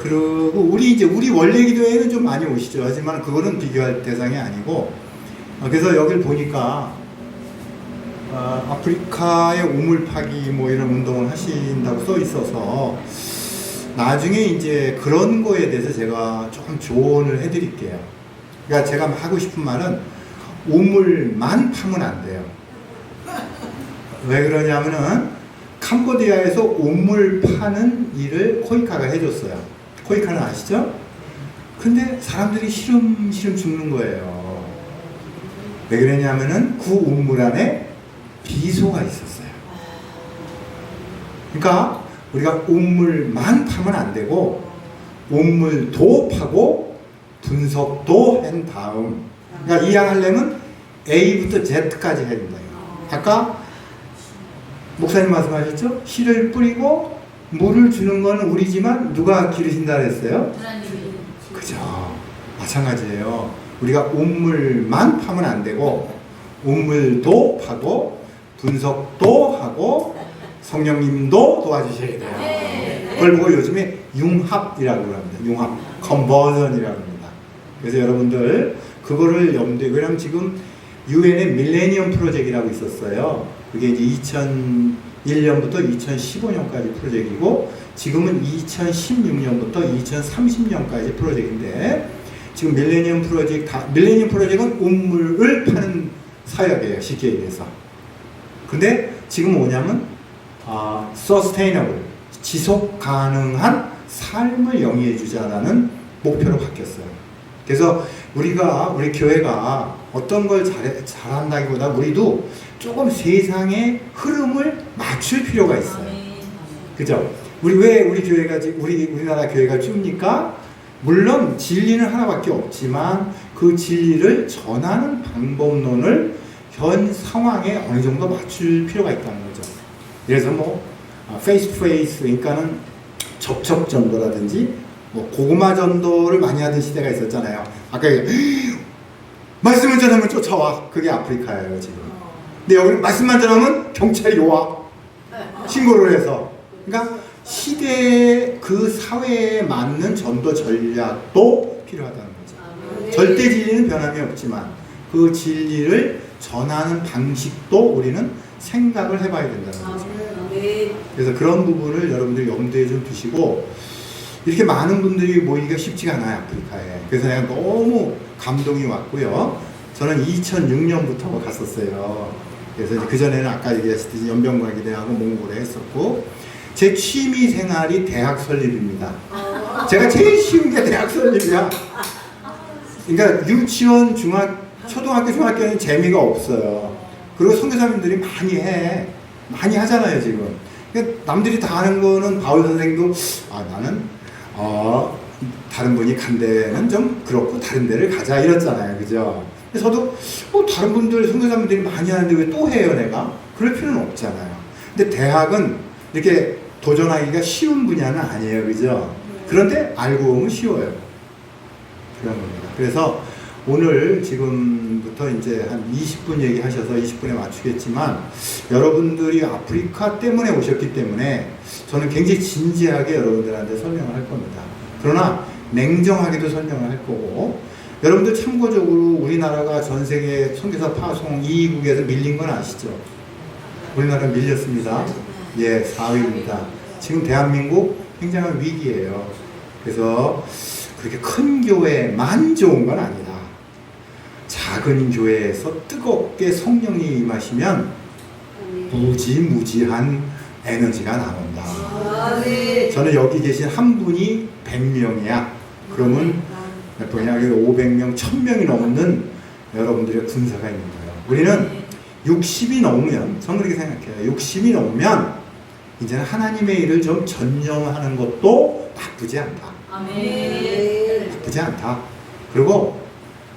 그리고 우리 원래 기도회는 좀 많이 오시죠. 하지만 그거는 비교할 대상이 아니고. 그래서 여기를 보니까 아프리카의 우물 파기 뭐 이런 운동을 하신다고 써 있어서 나중에 이제 그런 거에 대해서 제가 조금 조언을 해드릴게요. 그러니까 제가 하고 싶은 말은 우물만 파면 안 돼요. 왜 그러냐면은 캄보디아에서 우물 파는 일을 코이카가 해줬어요. 코이카는 아시죠? 근데 사람들이 시름 죽는 거예요. 왜 그러냐면은 그 우물 안에 비소가 있었어요. 그러니까 우리가 우물만 파면 안 되고 우물도 파고 분석도 한 다음, 그러니까 이해하려면 A부터 Z까지 해야 된다. 아까 목사님 말씀하셨죠? 씨를 뿌리고 물을 주는 건 우리지만 누가 기르신다 그랬어요? 그죠. 마찬가지예요. 우리가 우물만 파면 안 되고 우물도 파고 분석도 하고 성령님도 도와주셔야 돼요. 그걸 보고 요즘에 융합이라고 합니다. 융합, 컨버전이라고 합니다. 그래서 여러분들 그거를 염두에, 왜냐면 지금 유엔의 밀레니엄 프로젝트라고 있었어요. 그게 이제 2001년부터 2015년까지 프로젝트이고 지금은 2016년부터 2030년까지 프로젝트인데, 지금 밀레니엄 프로젝트는 우물을 파는 사역이에요, 쉽게 얘기해서. 근데 지금 뭐냐면 sustainable, 지속 가능한 삶을 영위해 주자라는 목표로 바뀌었어요. 그래서 우리 교회가 어떤 걸 잘한다기보다 우리도 조금 세상의 흐름을 맞출 필요가 있어요. 그죠? 우리 교회가, 우리나라 교회가 춥니까? 물론 진리는 하나밖에 없지만 그 진리를 전하는 방법론을 현 상황에 어느 정도 맞출 필요가 있다는 거죠. 그래서 페이스 투 페이스, 그러니까는 접촉 전도라든지 고구마 전도를 많이 하던 시대가 있었잖아요. 아까 말씀을 전하면 쫓아와. 그게 아프리카예요, 지금. 근데 여기는 말씀만 전하면 경찰이 와. 신고를 해서. 그러니까 시대의 그 사회에 맞는 전도 전략도 필요하다는 거죠. 절대 진리는 변함이 없지만 그 진리를 전하는 방식도 우리는 생각을 해봐야 된다는 거죠. 그래서 그런 부분을 여러분들이 염두에 좀 두시고, 이렇게 많은 분들이 모이기가 쉽지가 않아요, 아프리카에. 그래서 내가 너무 감동이 왔고요. 저는 2006년부터 갔었어요. 그래서 그전에는 아까 얘기했듯이 연변과기대하고 몽골에 했었고, 제 취미 생활이 대학 설립입니다. 제가 제일 쉬운 게 대학 설립이야. 그러니까 유치원, 초등학교, 중학교는 재미가 없어요. 그리고 선교사님들이 많이 하잖아요, 지금. 그러니까 남들이 다 하는 거는 바울 선생도 나는 다른 분이 간 데는 좀 그렇고 다른 데를 가자 이랬잖아요, 그죠? 저도 다른 분들, 선교사님들이 많이 하는데 왜 또 해요, 내가? 그럴 필요는 없잖아요. 근데 대학은 이렇게 도전하기가 쉬운 분야는 아니에요, 그죠? 그런데 알고 보면 쉬워요. 그런 겁니다. 그래서 오늘 지금부터 이제 한 20분 얘기하셔서 20분에 맞추겠지만, 여러분들이 아프리카 때문에 오셨기 때문에 저는 굉장히 진지하게 여러분들한테 설명을 할 겁니다. 그러나 냉정하게도 설명을 할 거고, 여러분들 참고적으로 우리나라가 전 세계 선교사 파송 2위국에서 밀린 건 아시죠? 우리나라 밀렸습니다. 예, 4위입니다. 지금 대한민국 굉장한 위기예요. 그래서 그렇게 큰 교회만 좋은 건 아니다. 작은 교회에서 뜨겁게 성령이 임하시면 무지무지한 에너지가 나온다. 저는 여기 계신 한 분이 100명이야. 그러면 몇 명이야? 500명, 1000명이 넘는 여러분들의 군사가 있는 거예요. 우리는 60이 넘으면, 저는 그렇게 생각해요. 60이 넘으면 이제는 하나님의 일을 좀 전념하는 것도 나쁘지 않다. 나쁘지 않다. 그리고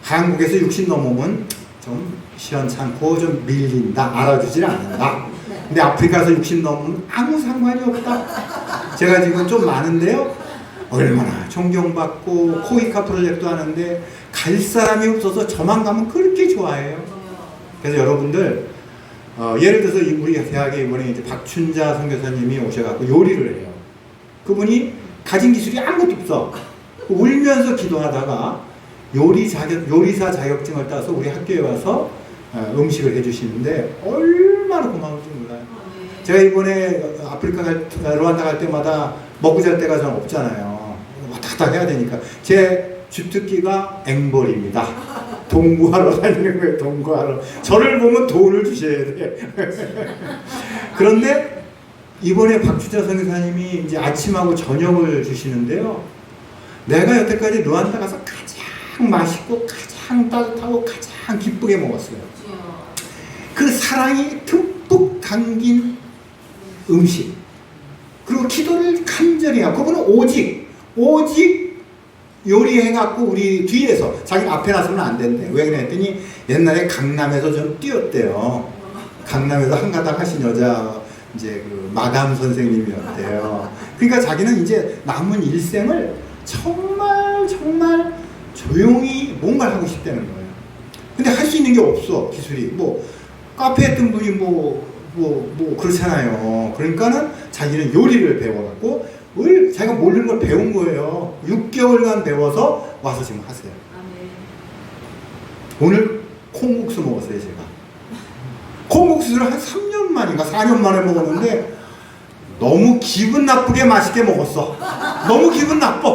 한국에서 60 넘으면 좀 시원찮고 좀 밀린다. 알아주질 않는다. 근데 아프리카에서 60 넘으면 아무 상관이 없다. 제가 지금 좀 많은데요. 얼마나 존경받고 코이카 프로젝트 하는데 갈 사람이 없어서 저만 가면 그렇게 좋아해요. 그래서 여러분들 예를 들어서 우리 대학에 이번에 이제 박춘자 선교사님이 오셔갖고 요리를 해요. 그분이 가진 기술이 아무것도 없어. 울면서 기도하다가 요리사 자격증을 따서 우리 학교에 와서 음식을 해주시는데 얼마나 고마운지 몰라요. 제가 이번에 아프리카 르완다 갈 때마다 먹고 잘 데가 전 없잖아요. 왔다 갔다 해야 되니까. 제 주특기가 앵벌입니다. 동구하러 다니는 거예요. 동구하러. 저를 보면 돈을 주셔야 돼. 그런데 이번에 박주자 선교사님이 이제 아침하고 저녁을 주시는데요. 내가 여태까지 르완다 가서 가장 맛있고 가장 따뜻하고 가장 기쁘게 먹었어요. 그 사랑이 듬뿍 담긴 음식. 그리고 기도를 간절히 하고 그분은 오직 요리해갖고 우리 뒤에서 자기 앞에 나서면 안 된대. 왜 그랬더니 옛날에 강남에서 좀 뛰었대요. 강남에서 한가닥 하신 여자 이제 그 마담 선생님이었대요. 그러니까 자기는 이제 남은 일생을 정말 조용히 뭔가를 하고 싶다는 거예요. 근데 할 수 있는 게 없어. 기술이 뭐 카페 했던 분이 뭐 그렇잖아요. 그러니까는 자기는 요리를 배워갖고 자기가 모르는 걸 배운 거예요. 6개월간 배워서 와서 지금 하세요. 오늘 콩국수 먹었어요. 제가 콩국수를 한 3년 만인가 4년 만에 먹었는데 너무 기분 나쁘게 맛있게 먹었어. 너무 기분 나빠.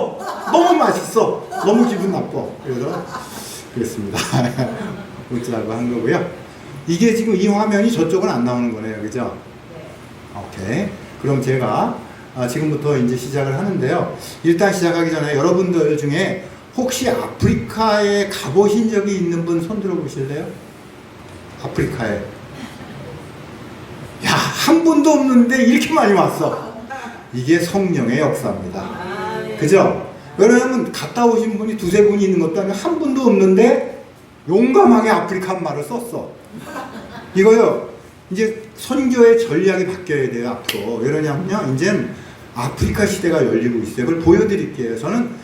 너무 맛있어. 너무 기분 나빠. 그래서 그랬습니다. 웃자고 한 거고요. 이게 지금 이 화면이 저쪽은 안 나오는 거네요. 그죠? 오케이. 그럼 제가 지금부터 이제 시작을 하는데요. 일단 시작하기 전에 여러분들 중에 혹시 아프리카에 가보신 적이 있는 분 손 들어 보실래요? 아프리카에. 야, 한 분도 없는데 이렇게 많이 왔어. 이게 성령의 역사입니다. 그죠? 왜냐하면 갔다 오신 분이 두세 분이 있는 것도 아니고 한 분도 없는데 용감하게 아프리카 말을 썼어. 이거요. 이제 선교의 전략이 바뀌어야 돼요. 앞으로. 왜 그러냐면요. 이제 아프리카 시대가 열리고 있어요. 그걸 보여드릴게요. 저는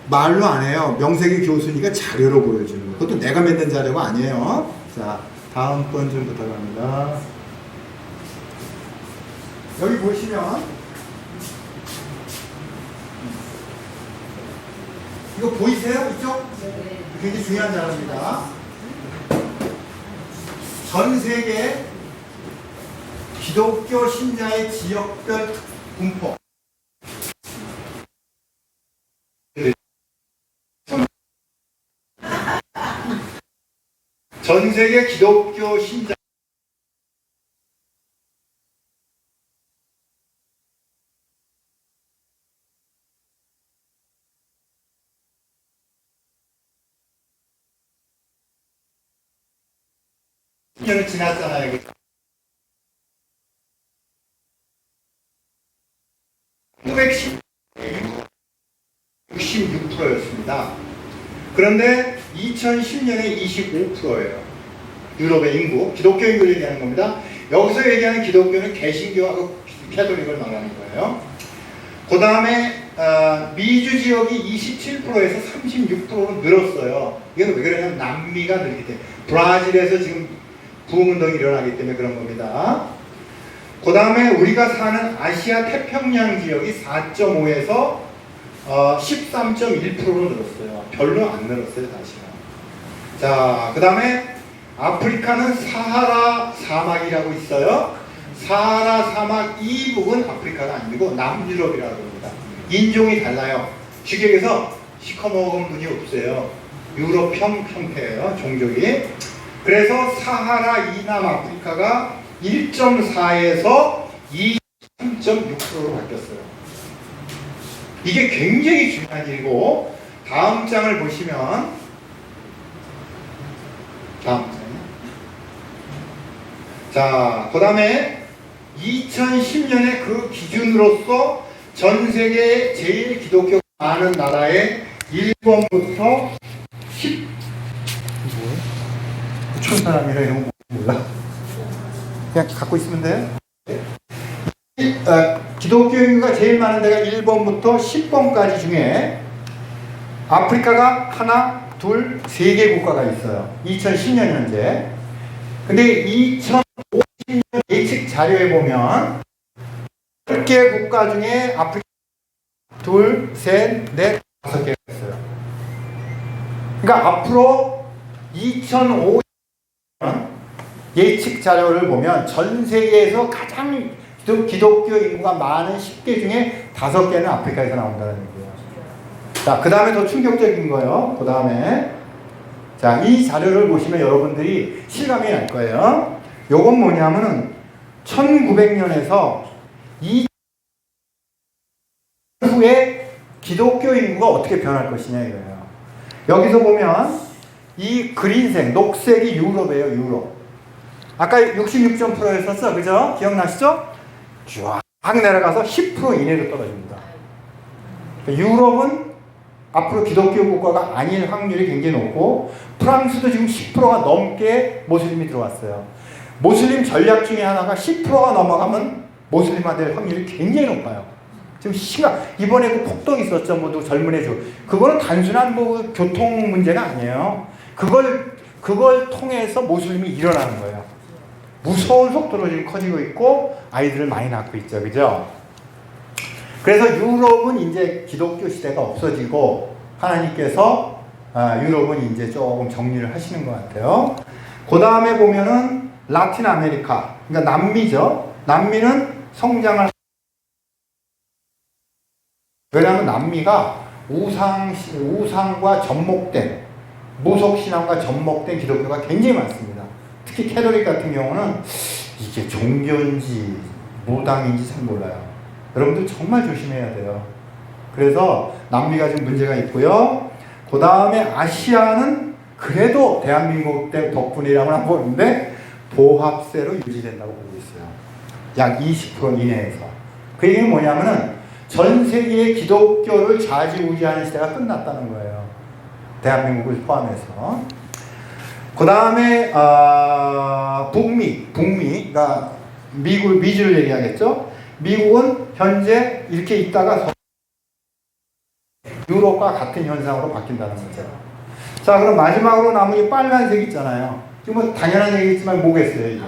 말로 안 해요. 명색이 교수니까 자료로 보여주는 거예요. 그것도 내가 만든 자료가 아니에요. 자, 다음 건 좀 부탁합니다. 여기 보시면 이거 보이세요? 이쪽? 굉장히 중요한 자료입니다. 전 세계 기독교 신자의 지역별 분포. 전 세계 기독교 신자 년을 지났잖아요. 66%였습니다. 그런데 2010년에 25%예요. 유럽의 인구, 기독교 인구를 얘기하는 겁니다. 여기서 얘기하는 기독교는 개신교하고 캐톨릭을 말하는 거예요. 그 다음에 미주 지역이 27%에서 36%로 늘었어요. 이건 왜 그러냐면 남미가 늘기 때문에 브라질에서 지금 부흥운동이 일어나기 때문에 그런 겁니다. 그 다음에 우리가 사는 아시아 태평양 지역이 4.5에서 13.1%로 늘었어요. 별로 안 늘었어요, 다시는. 자, 그 다음에 아프리카는 사하라 사막이라고 있어요. 사하라 사막 이 부분 아프리카가 아니고 남유럽이라고 합니다. 인종이 달라요. 주객에서 시커먼 분이 없어요. 유럽형 형태예요, 종족이. 그래서 사하라 이남 아프리카가 1.4에서 3.6%로 바뀌었어요. 이게 굉장히 중요한 일이고, 다음 장을 보시면 다음 장이요. 자, 그 다음에 2010년에 그 기준으로서 전 세계에 제일 기독교가 많은 나라의 1번부터 10 사람이라 이런 거 몰라. 그냥 갖고 있으면 돼요. 기독교 인구가 제일 많은 데가 1번부터 10번까지 중에 아프리카가 하나, 둘, 세 개 국가가 있어요. 2010년 현재. 근데 2050년 예측 자료에 보면 10개 국가 중에 아프리카 둘, 셋, 넷, 5개가 있어요. 그러니까 앞으로 2050년 예측 자료를 보면 전 세계에서 가장 기독교 인구가 많은 10개 중에 5개는 아프리카에서 나온다는 얘기예요. 자, 그 다음에 더 충격적인 거예요. 그 다음에 자, 이 자료를 보시면 여러분들이 실감이 날 거예요. 요건 뭐냐면은 1900년에서 이 후에 기독교 인구가 어떻게 변할 것이냐 이거예요. 여기서 보면 이 그린색, 녹색이 유럽이에요, 유럽. 아까 66.%였었어, 그죠? 기억나시죠? 쫙 내려가서 10% 이내로 떨어집니다. 유럽은 앞으로 기독교 국가가 아닌 확률이 굉장히 높고, 프랑스도 지금 10%가 넘게 모슬림이 들어왔어요. 모슬림 전략 중에 하나가 10%가 넘어가면 모슬림화 될 확률이 굉장히 높아요. 지금 이번에 그 폭동 있었죠, 모두 젊은 애들. 그거는 단순한 뭐 교통 문제가 아니에요. 그걸 통해서 모슬림이 일어나는 거예요. 무서운 속도로 지금 커지고 있고 아이들을 많이 낳고 있죠, 그죠? 그래서 유럽은 이제 기독교 시대가 없어지고 하나님께서 유럽은 이제 조금 정리를 하시는 것 같아요. 그 다음에 보면은 라틴 아메리카, 그러니까 남미죠. 남미는 성장을 왜냐하면 남미가 우상과 접목된 무속신앙과 접목된 기독교가 굉장히 많습니다. 특히 캐톨릭 같은 경우는 이게 종교인지 무당인지 잘 몰라요. 여러분들 정말 조심해야 돼요. 그래서 남미가 지금 문제가 있고요. 그 다음에 아시아는 그래도 대한민국 덕분이라고 보는데 보합세로 유지된다고 보고 있어요. 약 20% 이내에서. 그 얘기는 뭐냐면은 전 세계의 기독교를 좌지우지하는 시대가 끝났다는 거예요. 대한민국을 포함해서. 그 다음에 북미가 미주를 얘기하겠죠. 미국은 현재 이렇게 있다가 유럽과 같은 현상으로 바뀐다는 거죠. 자, 그럼 마지막으로 남은 이 빨간색 있잖아요. 지금 뭐 당연한 얘기지만 뭐겠어요, 이게?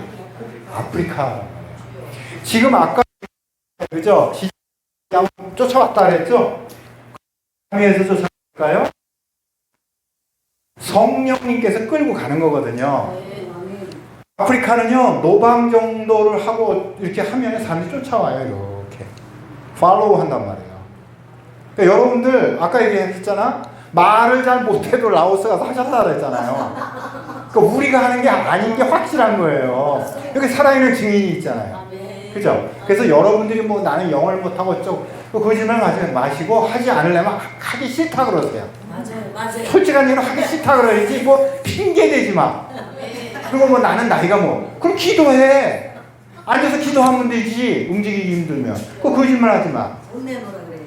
아프리카. 지금 아까 그죠? 쫓아왔다 그랬죠? 위에서 쫓아갈까요? 성령님께서 끌고 가는 거거든요. 아프리카는요, 노방 정도를 하고 이렇게 하면 사람들이 쫓아와요, 이렇게. 팔로우 한단 말이에요. 그러니까 여러분들, 아까 얘기했잖아? 말을 잘 못해도 라오스 가서 하셨다 그랬잖아요. 그러니까 우리가 하는 게 아닌 게 확실한 거예요. 여기 살아있는 증인이 있잖아요. 그죠? 그래서 여러분들이 뭐 나는 영어를 못하고 그 거짓말 하지 마시고 하지 않으려면 하기 싫다 그러세요. 맞아요. 솔직한 얘기로 하기 싫다 그러야지 뭐 핑계 대지 마. 그리고 뭐 나는 나이가 뭐. 그럼 기도해. 앉아서 기도하면 되지. 움직이기 힘들면. 그 거짓말 하지 마. 돈 내놓으라 그래.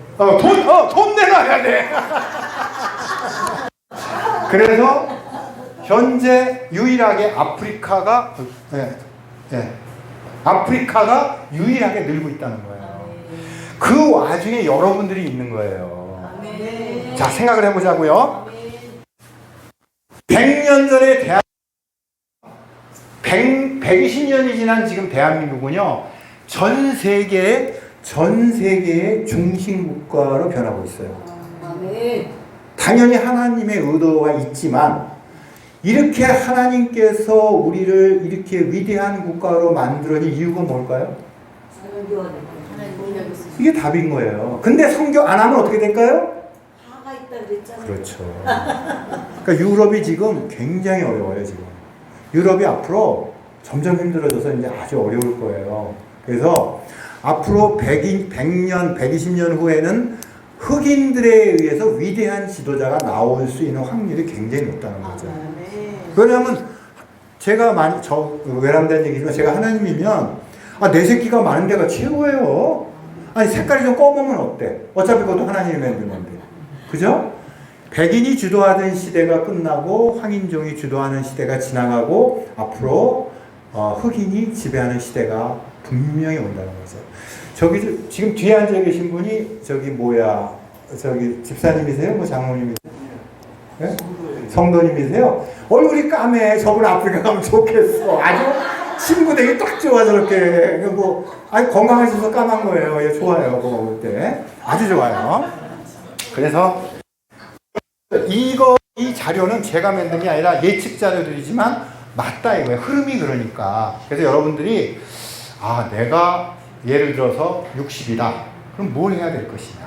돈 내놔야 돼. 그래서 현재 유일하게 아프리카가 아프리카가 유일하게 늘고 있다는 거예요. 그 와중에 여러분들이 있는 거예요. 자, 생각을 해보자고요. 100년 전에 120년이 지난 지금 대한민국은요, 전 세계의 중심 국가로 변하고 있어요. 당연히 하나님의 의도가 있지만, 이렇게 하나님께서 우리를 이렇게 위대한 국가로 만들어진 이유가 뭘까요? 이게 답인 거예요. 근데 선교 안 하면 어떻게 될까요? 화가 있다 그랬잖아요. 그렇죠. 그러니까 유럽이 지금 굉장히 어려워요, 지금. 유럽이 앞으로 점점 힘들어져서 이제 아주 어려울 거예요. 그래서 앞으로 100년, 120년 후에는 흑인들에 의해서 위대한 지도자가 나올 수 있는 확률이 굉장히 높다는 거죠. 왜냐하면 제가 외람된 얘기지만 제가 하나님이면 내 새끼가 많은 데가 최고예요. 아니 색깔이 좀 검으면 어때? 어차피 그것도 하나님이 만든 건데. 그죠? 백인이 주도하던 시대가 끝나고 황인종이 주도하는 시대가 지나가고 앞으로 흑인이 지배하는 시대가 분명히 온다는 거죠. 저기 지금 뒤에 앉아 계신 분이 저기 집사님이세요? 뭐 장모님이세요? 네? 성도님이세요? 얼굴이 까매. 저분 아프리카 가면 좋겠어. 아주 친구 되기 딱 좋아 저렇게. 뭐 아니 건강하셔서 까만 거예요. 예, 좋아요. 그거 먹을 때 아주 좋아요. 그래서 이 자료는 제가 만든 게 아니라 예측 자료들이지만 맞다 이거예요. 흐름이 그러니까. 그래서 여러분들이 내가 예를 들어서 60이다. 그럼 뭘 해야 될 것이냐?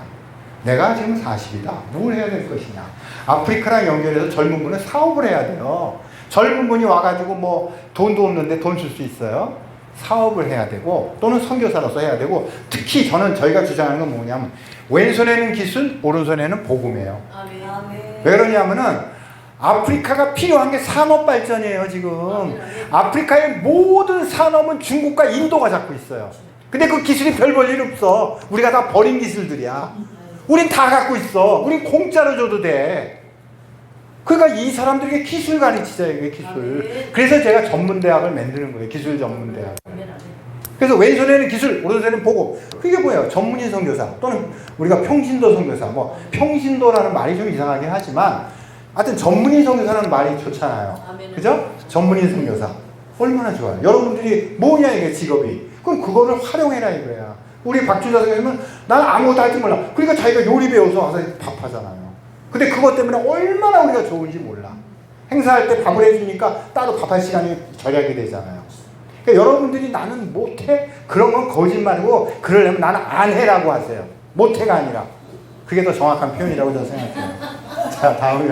내가 지금 40이다. 뭘 해야 될 것이냐? 아프리카랑 연결해서 젊은 분은 사업을 해야 돼요. 젊은 분이 와가지고 뭐 돈도 없는데 돈 줄 수 있어요? 사업을 해야 되고 또는 선교사로서 해야 되고 특히 저희가 주장하는 건 뭐냐면 왼손에는 기술, 오른손에는 복음이에요. 왜 그러냐면은 아프리카가 필요한 게 산업 발전이에요 지금. 아프리카의 모든 산업은 중국과 인도가 잡고 있어요. 근데 그 기술이 별 볼 일 없어. 우리가 다 버린 기술들이야. 우린 다 갖고 있어. 우린 공짜로 줘도 돼. 그러니까 이 사람들에게 기술 가르치자 이게 기술. 그래서 제가 전문대학을 만드는 거예요. 기술 전문대학. 그래서 왼손에는 기술, 오른손에는 보고. 그게 뭐예요? 전문인 선교사 또는 우리가 평신도 선교사. 뭐 평신도라는 말이 좀 이상하긴 하지만 하여튼 전문인 선교사라는 말이 좋잖아요. 그죠? 전문인 선교사. 얼마나 좋아요. 여러분들이 뭐냐 이게 직업이. 그럼 그거를 활용해라 이거야. 우리 박주자 선생님은 난 아무것도 할 줄 몰라. 그러니까 자기가 요리 배워서 와서 밥하잖아요. 근데 그것 때문에 얼마나 우리가 좋은지 몰라. 행사할 때 밥을 해주니까 따로 밥할 시간이 절약이 되잖아요. 그러니까 여러분들이 나는 못해? 그런 건 거짓말이고 그러려면 나는 안 해라고 하세요. 못해가 아니라. 그게 더 정확한 표현이라고 저는 생각해요. 자, 다음에.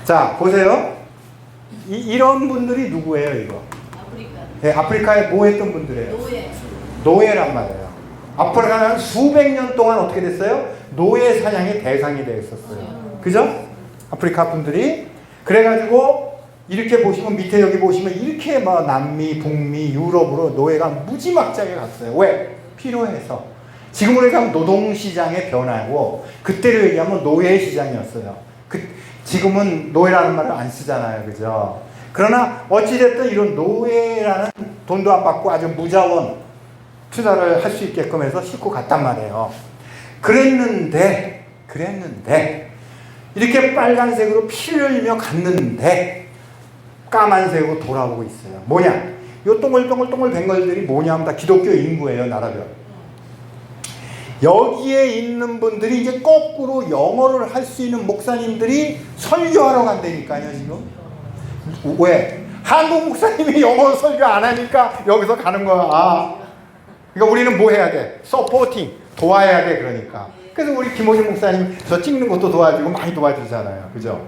자, 보세요. 이런 분들이 누구예요, 이거? 네, 아프리카에 뭐 했던 분들이에요? 노예란 말이에요. 아프리카는 수백 년 동안 어떻게 됐어요? 노예 사냥의 대상이 되었었어요. 그죠? 아프리카 분들이. 그래가지고 이렇게 보시면 밑에 여기 보시면 이렇게 막 남미, 북미, 유럽으로 노예가 무지막지하게 갔어요. 왜? 필요해서. 지금으로 얘기하면 노동시장의 변화고 그때로 얘기하면 노예시장이었어요. 지금은 노예라는 말을 안 쓰잖아요. 그죠? 그러나 어찌됐든 이런 노예라는 돈도 안 받고 아주 무자원 투자를 할 수 있게끔 해서 싣고 갔단 말이에요. 그랬는데 이렇게 빨간색으로 피를 흘리며 갔는데 까만색으로 돌아오고 있어요. 뭐냐? 요 동글동글 뱅글들이 뭐냐 하면 다 기독교 인구예요. 나라별. 여기에 있는 분들이 이제 거꾸로 영어를 할 수 있는 목사님들이 설교하러 간다니까요. 지금. 왜? 한국 목사님이 영어로 설교 안 하니까 여기서 가는 거야. 그러니까 우리는 뭐 해야 돼? 서포팅. 도와야 돼. 그러니까. 그래서 우리 김호진 목사님 저 찍는 것도 도와주고 많이 도와주잖아요. 그죠?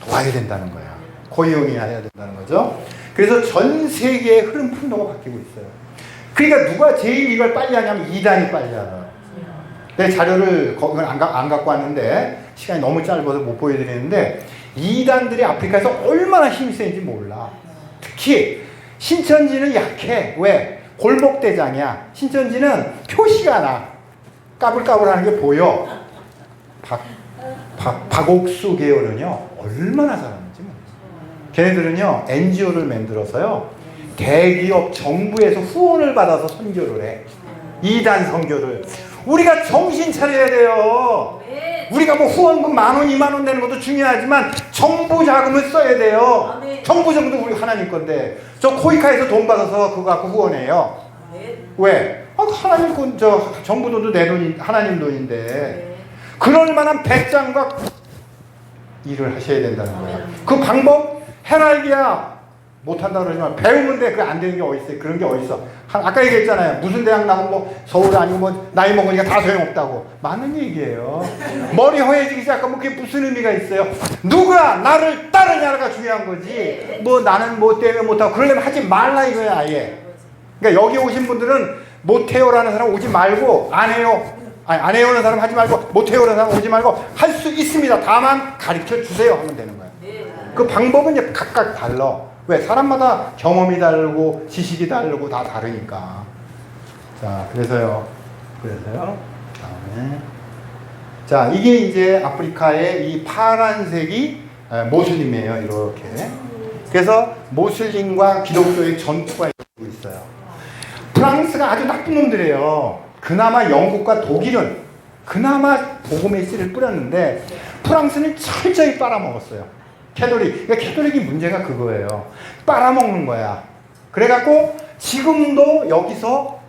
도와야 된다는 거야. 고용해야 된다는 거죠. 그래서 전 세계의 흐름 풍도가 바뀌고 있어요. 그러니까 누가 제일 이걸 빨리 하냐면 이단이 빨리 하요. 내 자료를 거기는 안 갖고 왔는데 시간이 너무 짧아서 못 보여드리는데 이단들이 아프리카에서 얼마나 힘이 세는지 몰라. 특히 신천지는 약해. 왜? 골목대장이야. 신천지는 표시가 나. 까불까불하는 게 보여. 박옥수 계열은요 얼마나 잘하는지 모르겠어요. 걔네들은요 NGO를 만들어서요 대기업 정부에서 후원을 받아서 선교를 해. 이단 선교를. 우리가 정신 차려야 돼요. 우리가 뭐 후원금 10,000원, 20,000원 되는 것도 중요하지만 정부 자금을 써야 돼요. 정부 정도 우리 하나님 건데 저 코이카에서 돈 받아서 그거 갖고 후원해요. 왜? 하나님 돈, 정부 돈도 내 돈이 하나님 돈인데 그럴 만한 배짱과 일을 하셔야 된다는 거예요. 그 방법 해랄기야 못한다 그러지만 배우면 돼. 그게 안 되는 게 어딨어요. 그런 게 어딨어. 아까 얘기했잖아요. 무슨 대학 나오면 뭐 서울 아니고 뭐 나이 먹으니까 다 소용없다고. 맞는 얘기예요. 머리 허해지기 시작하면 그게 무슨 의미가 있어요. 누가 나를 따르냐가 중요한 거지. 뭐 나는 뭐 때문에 못하고 그러려면 하지 말라 이거야 아예. 그러니까 여기 오신 분들은 못해요라는 사람 오지 말고 안 해요라는 사람 하지 말고 못해요라는 사람 오지 말고 할 수 있습니다. 다만 가르쳐 주세요 하면 되는 거예요. 그 방법은 이제 각각 달라. 왜? 사람마다 경험이 다르고 지식이 다르고 다 다르니까. 자, 그래서요. 다음에. 자, 이게 이제 아프리카의 이 파란색이 모슬림이에요. 이렇게. 그래서 모슬림과 기독교의 전투가 일어나고 있어요. 프랑스가 아주 나쁜 놈들이에요. 그나마 영국과 독일은 그나마 복음의 씨를 뿌렸는데 프랑스는 철저히 빨아먹었어요. 그러니까 캐톨릭이 문제가 그거예요. 빨아먹는 거야. 그래갖고 지금도 여기서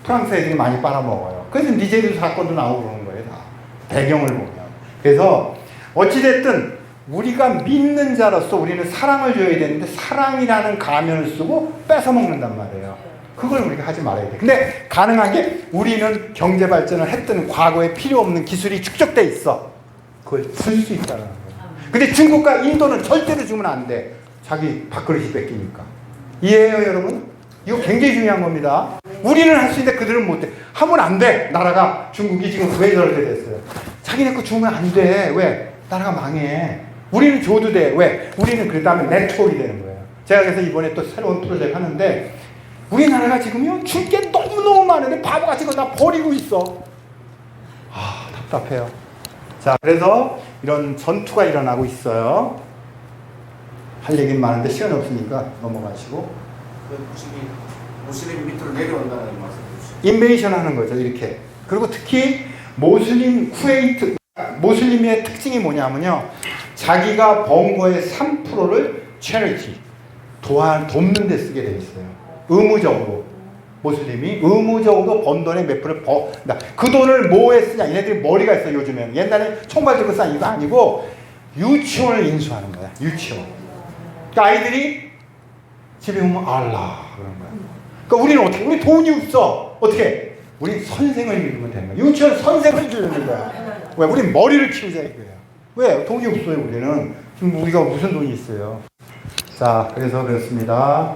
프랑스 애들이 많이 빨아먹어요. 그래서 니제르 사건도 나오고 그러는 거예요. 다 배경을 보면. 그래서 어찌됐든 우리가 믿는 자로서 우리는 사랑을 줘야 되는데 사랑이라는 가면을 쓰고 뺏어먹는단 말이에요. 그걸 우리가 하지 말아야 돼. 근데 가능한 게 우리는 경제 발전을 했던 과거에 필요 없는 기술이 축적돼 있어. 그걸 쓸 수 있다는 거예요. 근데 중국과 인도는 절대로 주면 안 돼. 자기 밥그릇이 뺏기니까. 이해해요, 여러분? 이거 굉장히 중요한 겁니다. 우리는 할 수 있는데 그들은 못 해. 하면 안 돼. 나라가 중국이 지금 왜 저렇게 됐어요? 자기네 거 주면 안 돼. 왜? 나라가 망해. 우리는 줘도 돼. 왜? 우리는 그 다음에 네트워크가 되는 거예요. 제가 그래서 이번에 또 새로운 프로젝트 하는데 우리나라가 지금요 줄 게 너무너무 많은데 바보같이 그거 다 버리고 있어. 아, 답답해요. 자, 그래서 이런 전투가 일어나고 있어요. 할 얘기는 많은데 시간이 없으니까 넘어가시고. 무슬림 밑으로 내려온다는 말씀이시죠. 인베이션 하는 거죠, 이렇게. 그리고 특히 모슬림 쿠웨이트, 모슬림의 특징이 뭐냐면요. 자기가 번 거의 3%를 체리티, 돕는 데 쓰게 돼 있어요. 의무적으로. 모슬림이 의무적으로 번 돈의 몇 프를 그 돈을 뭐에 쓰냐. 얘네들이 머리가 있어, 요즘에는. 옛날에 총발 들고 싼 이거 아니고 유치원을 인수하는 거야, 유치원. 그러니까 아이들이 집에 오면 알라 그런 거야. 그러니까 우리는 어떻게? 우리 돈이 없어. 어떻게? 우리 선생을 믿으면 되는 거야. 유치원 선생을 주는 거야. 왜? 우리 머리를 키우자 이거예요. 왜? 돈이 없어요. 우리는. 지금 우리가 무슨 돈이 있어요. 자, 그래서 그렇습니다.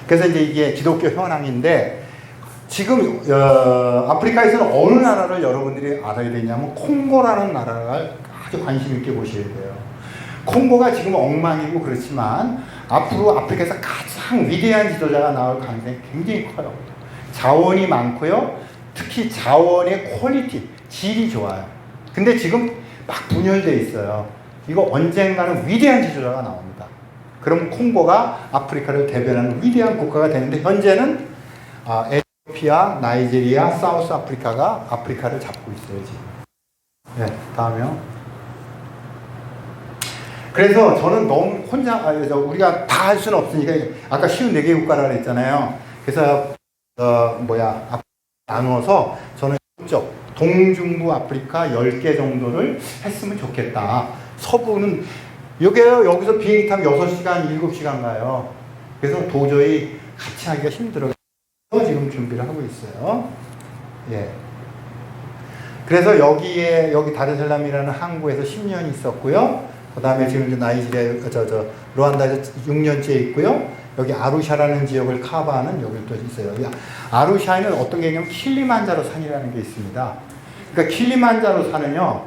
그래서 이제 이게 기독교 현황인데 지금 아프리카에서는 어느 나라를 여러분들이 알아야 되냐면 콩고라는 나라를 아주 관심 있게 보셔야 돼요. 콩고가 지금 엉망이고 그렇지만 앞으로 아프리카에서 가장 위대한 지도자가 나올 가능성이 굉장히 커요. 자원이 많고요. 특히 자원의 퀄리티, 질이 좋아요. 근데 지금 막 분열되어 있어요. 이거 언젠가는 위대한 지도자가 나옵니다. 그럼 콩고가 아프리카를 대변하는 위대한 국가가 되는데 현재는 에티오피아, 나이지리아, 사우스 아프리카가 아프리카를 잡고 있어요 지금. 네, 다음이요. 그래서 저는 너무 혼자 우리가 다 할 수는 없으니까 아까 쉬운 4개 국가라 그랬잖아요. 그래서 나누어서 저는 동중부 아프리카 10개 정도를 했으면 좋겠다. 서부는 여기서 비행기 타면 6시간, 7시간 가요. 그래서 도저히 같이 하기가 힘들어요. 지금 준비를 하고 있어요. 예. 그래서 여기 다르살람이라는 항구에서 10년 있었고요. 그 다음에 지금 이제 나이지리아, 루안다에서 6년째 있고요. 여기 아루샤라는 지역을 커버하는 여기 또 있어요. 여기 아루샤에는 어떤 게 있냐면 킬리만자로 산이라는 게 있습니다. 그러니까 킬리만자로 산은요,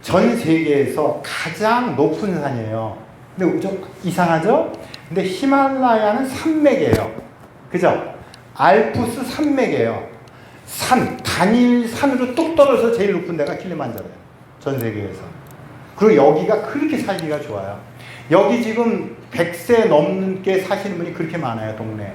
전 세계에서 가장 높은 산이에요. 근데 좀 이상하죠? 근데 히말라야는 산맥이에요. 그죠? 알프스 산맥이에요. 단일 산으로 뚝 떨어져서 제일 높은 데가 킬리만자로예요. 전 세계에서. 그리고 여기가 그렇게 살기가 좋아요. 여기 지금 100세 넘게 사시는 분이 그렇게 많아요, 동네에.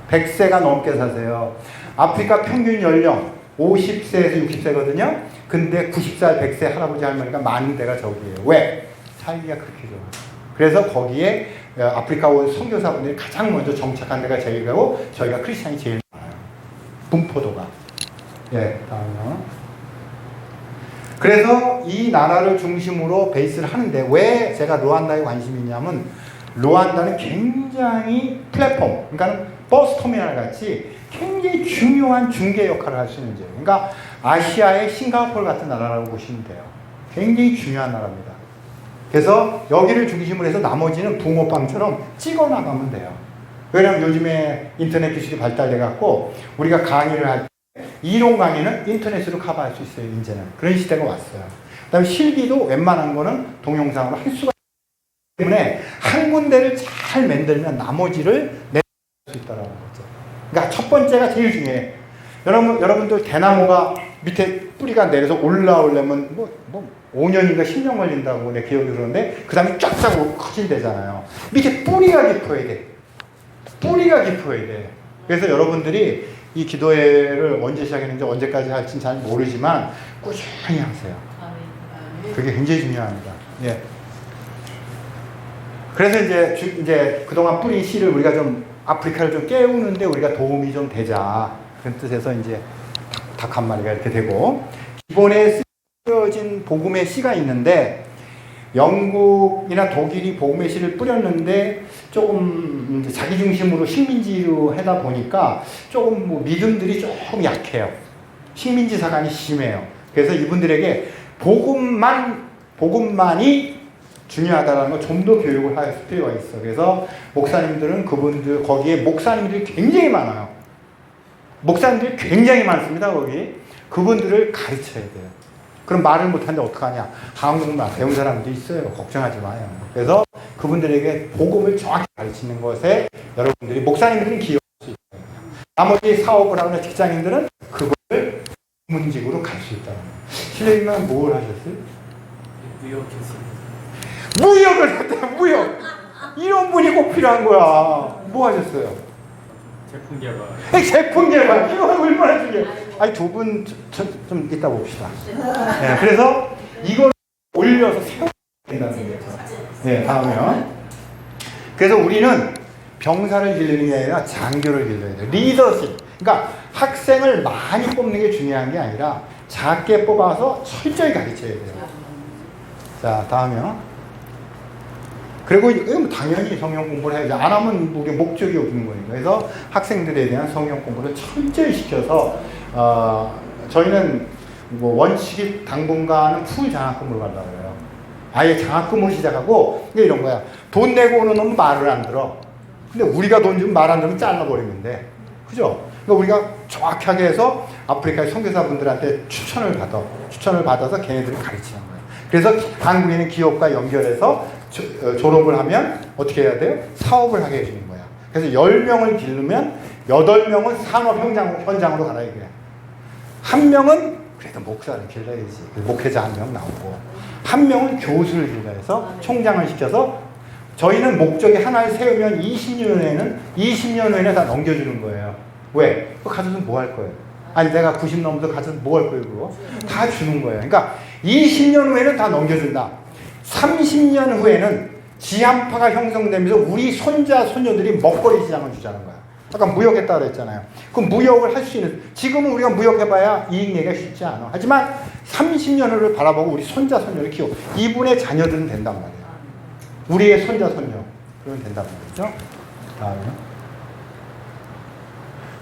100세가 넘게 사세요. 아프리카 평균 연령 50세에서 60세거든요. 근데 90살, 100세 할아버지 할머니가 많은 데가 저기예요. 왜? 살기가 그렇게 좋아요. 그래서 거기에 아프리카 온 선교사분들이 가장 먼저 정착한 데가 저희가고 저희가 크리스찬이 제일 많아요. 분포도가. 예, 다음요. 그래서 이 나라를 중심으로 베이스를 하는데 왜 제가 루안다에 관심이 있냐면 루안다는 굉장히 플랫폼, 그러니까 버스 터미널 같이 굉장히 중요한 중개 역할을 할 수 있는 지역. 그러니까 아시아의 싱가포르 같은 나라라고 보시면 돼요. 굉장히 중요한 나라입니다. 그래서 여기를 중심으로 해서 나머지는 붕어빵처럼 찍어 나가면 돼요. 왜냐하면 요즘에 인터넷 기술이 발달돼 갖고 우리가 강의를 할 때 이론 강의는 인터넷으로 커버할 수 있어요. 이제는 그런 시대가 왔어요. 그다음에 실기도 웬만한 거는 동영상으로 할 수가 있기 때문에 한 군데를 잘 만들면 나머지를 낼 수 있다는 거죠. 그러니까 첫 번째가 제일 중요해. 여러분들 대나무가 밑에 뿌리가 내려서 올라오려면 뭐 5년인가 10년 걸린다고 내 기억이 그러는데 그 다음에 쫙 짜고 커진대잖아요. 밑에 뿌리가 깊어야 돼. 뿌리가 깊어야 돼. 그래서 여러분들이 이 기도회를 언제 시작했는지 언제까지 할지는 잘 모르지만 꾸준히 하세요. 그게 굉장히 중요합니다. 예. 그래서 이제 그동안 뿌린 씨를 우리가 좀 아프리카를 좀 깨우는데 우리가 도움이 좀 되자. 그런 뜻에서 이제 닭 한 마리가 이렇게 되고, 기본에 쓰여진 복음의 씨가 있는데 영국이나 독일이 복음의 씨를 뿌렸는데 조금 이제 자기 중심으로 식민지로 하다 보니까 조금 뭐 믿음들이 조금 약해요. 식민지 사관이 심해요. 그래서 이분들에게 복음만이 중요하다는 걸 좀 더 교육을 할 필요가 있어. 그래서 목사님들은 그분들 거기에 목사님들이 굉장히 많아요. 목사님들이 굉장히 많습니다. 거기 그분들을 가르쳐야 돼요. 그럼 말을 못하는데 어떡하냐? 한국말 배운 사람도 있어요. 걱정하지 마요. 그래서 그분들에게 복음을 정확히 가르치는 것에 여러분들이 목사님들은 기여할 수 있어요. 나머지 사업을 하는 직장인들은 그걸 문직으로 갈 수 있다는 거예요. 실례지만 뭘 하셨어요? 무역을 했대요. 무역. 이런 분이 꼭 필요한 거야. 뭐 하셨어요? 제품 개발. 제품 개발. 이거 얼마나 중요해. 아니 두 분 좀 이따 봅시다. 네, 그래서 이걸 올려서 세워야 된다는 거죠. 네, 다음에요. 그래서 우리는 병사를 기르는 게 아니라 장교를 기르야 돼요. 리더십. 그러니까 학생을 많이 뽑는 게 중요한 게 아니라 작게 뽑아서 철저히 가르쳐야 돼요. 자, 다음에요. 그리고 이건 당연히 성경 공부를 해야죠. 안 하면 우리 목적이 없는 거니까. 그래서 학생들에 대한 성경 공부를 철저히 시켜서 저희는 뭐 원칙이 당분간은 풀 장학금으로 가려고 해요. 아예 장학금으로 시작하고 이런 거야. 돈 내고 오는 놈은 말을 안 들어. 근데 우리가 돈 주면 말 안 들으면 잘라버리면 돼. 그죠? 그러니까 우리가 정확하게 해서 아프리카의 선교사분들한테 추천을 받아서 걔네들을 가르치는 거예요. 그래서 한국에 있는 기업과 연결해서 졸업을 하면 어떻게 해야 돼요? 사업을 하게 해주는 거야. 그래서 10명을 기르면 8명은 산업 현장으로 가라 이거야. 한 명은 그래도 목사를 길러야지. 목회자 한 명 나오고 한 명은 교수를 길러야 해서 총장을 시켜서 저희는 목적이 하나를 세우면 20년 후에는 다 넘겨주는 거예요. 왜? 그거 가져서 뭐 할 거예요? 아니 내가 90 넘어서 가져서 뭐 할 거예요 그거? 다 주는 거예요. 그러니까 20년 후에는 다 넘겨준다. 30년 후에는 지한파가 형성되면서 우리 손자, 손녀들이 먹거리 시장을 주자는 거야. 아까 무역했다고 그랬잖아요. 그럼 무역을 할 수 있는, 지금은 우리가 무역해봐야 이익 내기가 쉽지 않아. 하지만 30년 후를 바라보고 우리 손자, 손녀를 키워. 이분의 자녀들은 된단 말이야. 우리의 손자, 손녀. 그러면 된단 말이죠. 다음에요.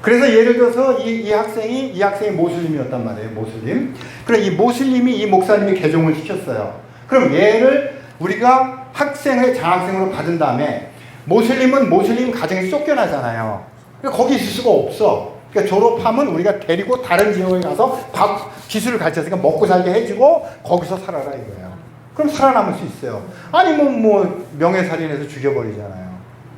그래서 예를 들어서 이 학생이 모슬림이었단 말이에요. 모슬림. 그럼 이 모슬림이 이 목사님이 개종을 시켰어요. 그럼 얘를 우리가 학생을 장학생으로 받은 다음에 모슬림은 모슬림 가정에서 쫓겨나잖아요. 그러니까 거기 있을 수가 없어. 그러니까 졸업하면 우리가 데리고 다른 지역에 가서 기술을 가르쳤으니까 먹고 살게 해주고 거기서 살아라 이거예요. 그럼 살아남을 수 있어요. 아니면 뭐 명예살인해서 죽여버리잖아요.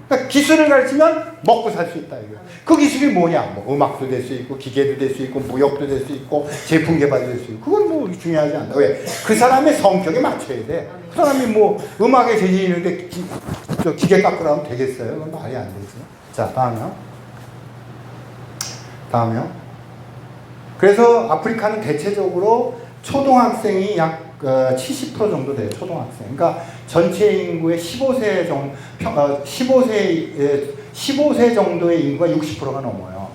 그러니까 기술을 가르치면 먹고 살 수 있다 이거예요. 그 기술이 뭐냐? 뭐 음악도 될 수 있고 기계도 될 수 있고 무역도 될 수 있고 제품 개발도 될 수 있고 그건 뭐 중요하지 않다. 왜? 그 사람의 성격에 맞춰야 돼. 그 사람이 뭐 음악에 재질이 있는데 기계 깎으라 하면 되겠어요? 그건 말이 안 되죠. 자, 다음이요. 그래서 아프리카는 대체적으로 초등학생이 약 70% 정도 돼요. 초등학생. 그러니까 전체 인구의 15세 정도의 인구가 60%가 넘어요.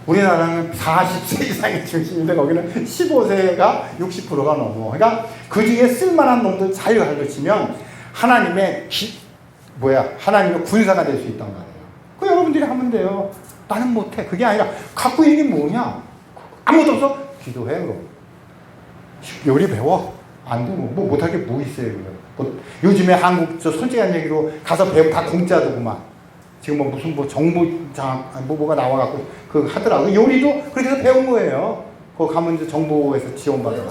우리나라는 40세 이상이 중심인데 거기는 15세가 60%가 넘어. 그러니까 그 중에 쓸만한 놈들 잘 가르치면 하나님의 군사가 될 수 있단 말이에요. 그 여러분들이 하면 돼요. 나는 못해. 그게 아니라 갖고 있는 게 뭐냐? 아무것도 없어? 기도해 그럼. 요리 배워. 안 되면 뭐 못할 게 뭐 있어요. 요즘에 한국 솔직한 얘기로 가서 배우면 다 공짜더구만. 지금 뭐 무슨 정보장 뭐가 나와갖고 하더라고. 요리도 그렇게 해서 배운 거예요. 거기 가면 이제 정보에서 지원받아요.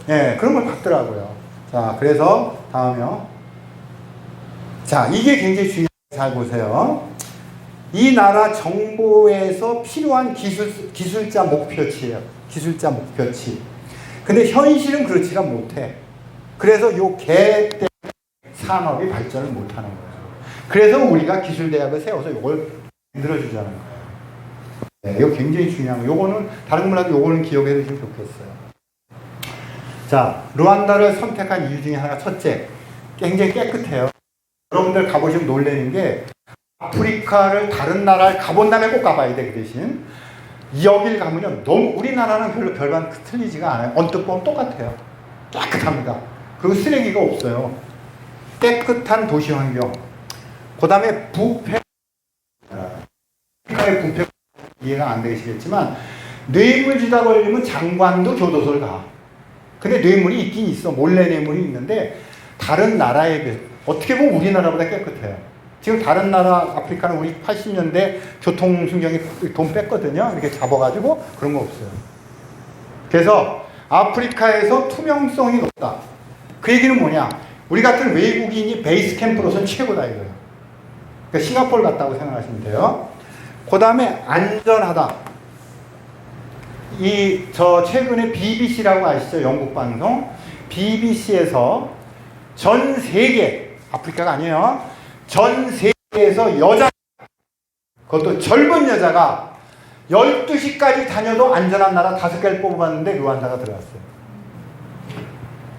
예, 그런 걸 받더라고요. 자, 그래서 다음이요. 자, 이게 굉장히 중요해요. 잘 보세요. 이 나라 정보에서 필요한 기술자 목표치예요. 기술자 목표치. 근데 현실은 그렇지가 못해. 그래서 요 계획 때문에 산업이 발전을 못하는 거예요. 그래서 우리가 기술대학을 세워서 이걸 만들어주자는 거예요. 네, 이거 굉장히 중요한 거. 요거는 다른 건 몰라도 요거는 기억해 두시면 좋겠어요. 자, 루안다를 선택한 이유 중에 하나가 첫째, 굉장히 깨끗해요. 여러분들 가보시면 놀라는 게 아프리카를 다른 나라를 가본 다음에 꼭 가봐야 돼. 그 대신 여길 가면요 너무 우리나라는 별로 별반 틀리지가 않아요. 언뜻 보면 똑같아요. 깨끗합니다. 그리고 쓰레기가 없어요. 깨끗한 도시 환경. 그 다음에 부패. 아프리카의 부패 이해가 안 되시겠지만 뇌물주다 걸리면 장관도 교도소를 가. 근데 뇌물이 있긴 있어. 몰래 뇌물이 있는데 다른 나라에 비해 어떻게 보면 우리나라보다 깨끗해요. 지금 다른 나라 아프리카는 우리 80년대 교통순경이 돈 뺐거든요. 이렇게 잡아가지고 그런 거 없어요. 그래서 아프리카에서 투명성이 높다. 그 얘기는 뭐냐? 우리 같은 외국인이 베이스 캠프로서는 최고다 이거예요. 그러니까 싱가포르 같다고 생각하시면 돼요. 그 다음에 안전하다. 저 최근에 BBC라고 아시죠? 영국 방송. BBC에서 전 세계, 아프리카가 아니에요. 전 세계에서 여자, 그것도 젊은 여자가 12시까지 다녀도 안전한 나라 5개를 뽑아봤는데 루안다가 들어갔어요.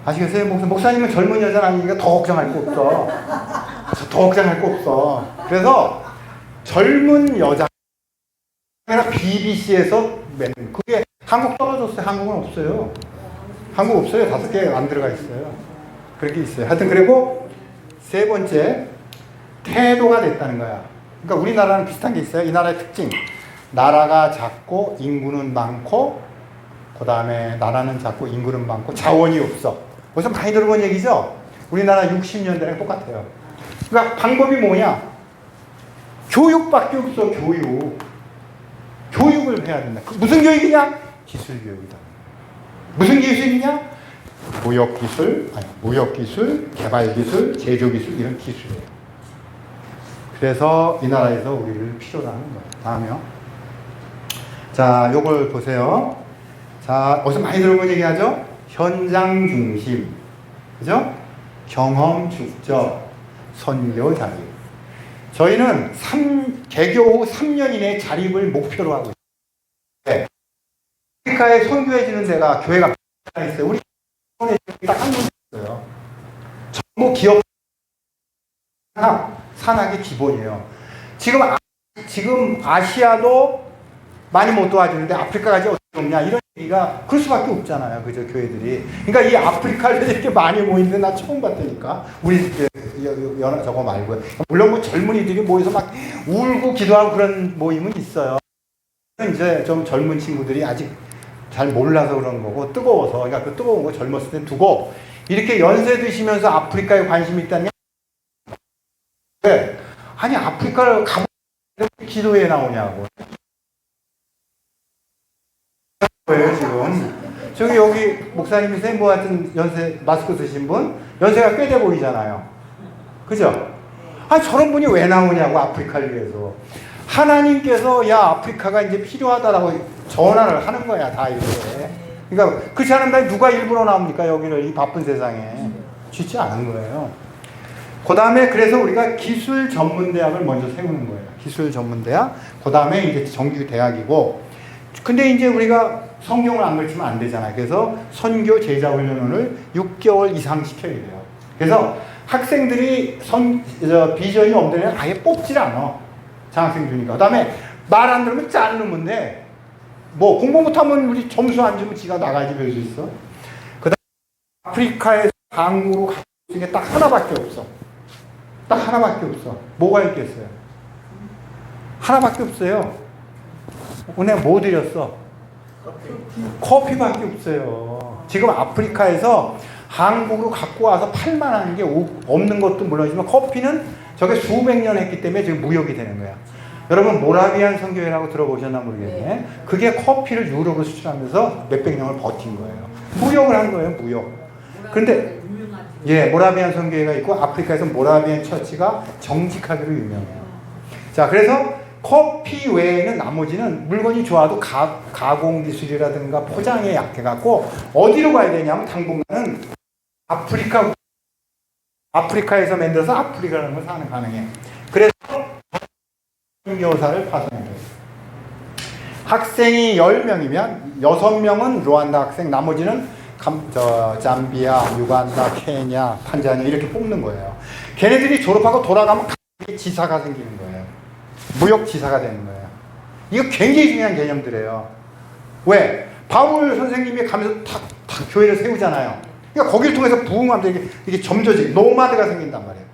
아시겠어요? 목사님은 젊은 여자는 아니니까 더 걱정할 거 없어. 더 걱정할 거 없어. 그래서 젊은 여자, BBC에서 그게 한국 떨어졌어요. 한국은 없어요. 한국 없어요. 5개 안 들어가 있어요. 그렇게 있어요. 하여튼 그리고 세 번째, 태도가 됐다는 거야. 그러니까 우리나라는 비슷한 게 있어요. 이 나라의 특징. 나라가 작고 인구는 많고 그 다음에 나라는 작고 인구는 많고 자원이 없어. 벌써 많이 들어본 얘기죠? 우리나라 60년대랑 똑같아요. 그러니까 방법이 뭐냐? 교육밖에 없어. 교육을 해야 된다. 무슨 교육이냐? 기술교육이다. 무슨 기술이냐? 무역기술, 개발기술, 제조기술 이런 기술이에요. 그래서 이 나라에서 우리를 필요로 하는 거예요. 다음이요. 자, 요걸 보세요. 자, 어디서 많이 들어본 얘기하죠? 현장 중심. 그죠? 경험 축적, 선교 자립. 저희는 개교 후 3년 이내에 자립을 목표로 하고 있어요. 네. 아프리카에 선교해 주는 데가 교회가 있어요. 우리 딱 한 군데 있어요. 전부 기업 산학이 기본이에요. 지금 아시아도 많이 못 도와주는데 아프리카까지 어떻게 없냐 이런 얘기가 그럴 수밖에 없잖아요. 그죠? 교회들이. 그러니까 이 아프리카를 이렇게 많이 모이는데 나 처음 봤다니까. 우리 저거 말고요. 물론 뭐 젊은이들이 모여서 막 울고 기도하고 그런 모임은 있어요. 이제 좀 젊은 친구들이 아직 잘 몰라서 그런 거고 뜨거워서 그러니까 그 뜨거운 거 젊었을 때 두고 이렇게 연세 드시면서 아프리카에 관심이 있다는 게 왜? 아니 아프리카를 가보면 기도에 나오냐고. 뭐예요 지금? 저기 여기 목사님이세요? 뭐 하여튼 연세 마스크 쓰신 분? 연세가 꽤 돼 보이잖아요. 그죠? 아니 저런 분이 왜 나오냐고 아프리카를 위해서. 하나님께서 야 아프리카가 이제 필요하다라고 전화를 하는 거야 다 이렇게. 그러니까 그렇지 않으면 다 누가 일부러 나옵니까 여기를 이 바쁜 세상에. 쉽지 않은 거예요. 그 다음에 그래서 우리가 기술 전문대학을 먼저 세우는 거예요. 기술 전문대학. 그 다음에 이제 정규 대학이고. 근데 이제 우리가 성경을 안 걸치면 안 되잖아요. 그래서 선교 제자 훈련을 6개월 이상 시켜야 돼요. 그래서 학생들이 비전이 없는 애는 아예 뽑질 않아. 장학생 주니까. 그 다음에 말 안 들으면 자르는 건데, 뭐 공부 못하면 우리 점수 안 주면 지가 나가지 별 수 있어. 그 다음에 아프리카에서 강으로 가는 게 딱 하나밖에 없어. 딱 하나밖에 없어. 뭐가 있겠어요? 하나밖에 없어요. 오늘 뭐 드렸어? 커피밖에 없어요. 지금 아프리카에서 한국으로 갖고 와서 팔만한 게 없는 것도 물론이지만 커피는 저게 수백 년 했기 때문에 지금 무역이 되는 거야. 여러분 모라비안 선교회라고 들어보셨나 모르겠네. 그게 커피를 유럽으로 수출하면서 몇백 년을 버틴 거예요. 무역을 한 거예요. 무역. 근데 예, 모라비안 선교회가 있고 아프리카에서 모라비안 처치가 정직하기로 유명해요. 자, 그래서 커피 외에는 나머지는 물건이 좋아도 가공 기술이라든가 포장에 약해갖고 어디로 가야 되냐면 당분간은 아프리카에서 만들어서 아프리카라는 걸 가능해. 그래서 선교사를 파송해요. 학생이 10명이면 6명은 루안다 학생, 나머지는 잠비아, 유간다, 케냐, 탄자니아 이렇게 뽑는 거예요. 걔네들이 졸업하고 돌아가면 지사가 생기는 거예요. 무역지사가 되는 거예요. 이거 굉장히 중요한 개념들이에요. 왜? 바울 선생님이 가면서 탁 교회를 세우잖아요. 그러니까 거기를 통해서 부흥하면서 이게 점저지, 노마드가 생긴단 말이에요.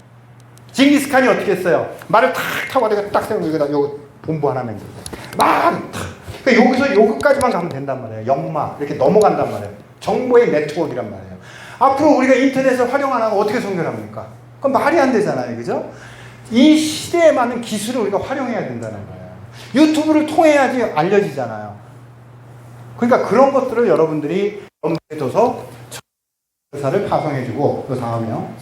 징기스칸이 어떻게 했어요? 말을 탁 타고 내가 딱 세우고 여기다 요 본부 하나 만들고 막 그러니까 여기서 여기까지만 가면 된단 말이에요. 역마 이렇게 넘어간단 말이에요. 정보의 네트워크란 말이에요. 앞으로 우리가 인터넷을 활용 안 하고 어떻게 선교합니까? 그건 말이 안 되잖아요. 그죠? 이 시대에 맞는 기술을 우리가 활용해야 된다는 거예요. 유튜브를 통해야지 알려지잖아요. 그러니까 그런 것들을 여러분들이 염두에 둬서 의사를 파송해주고 그 다음에요.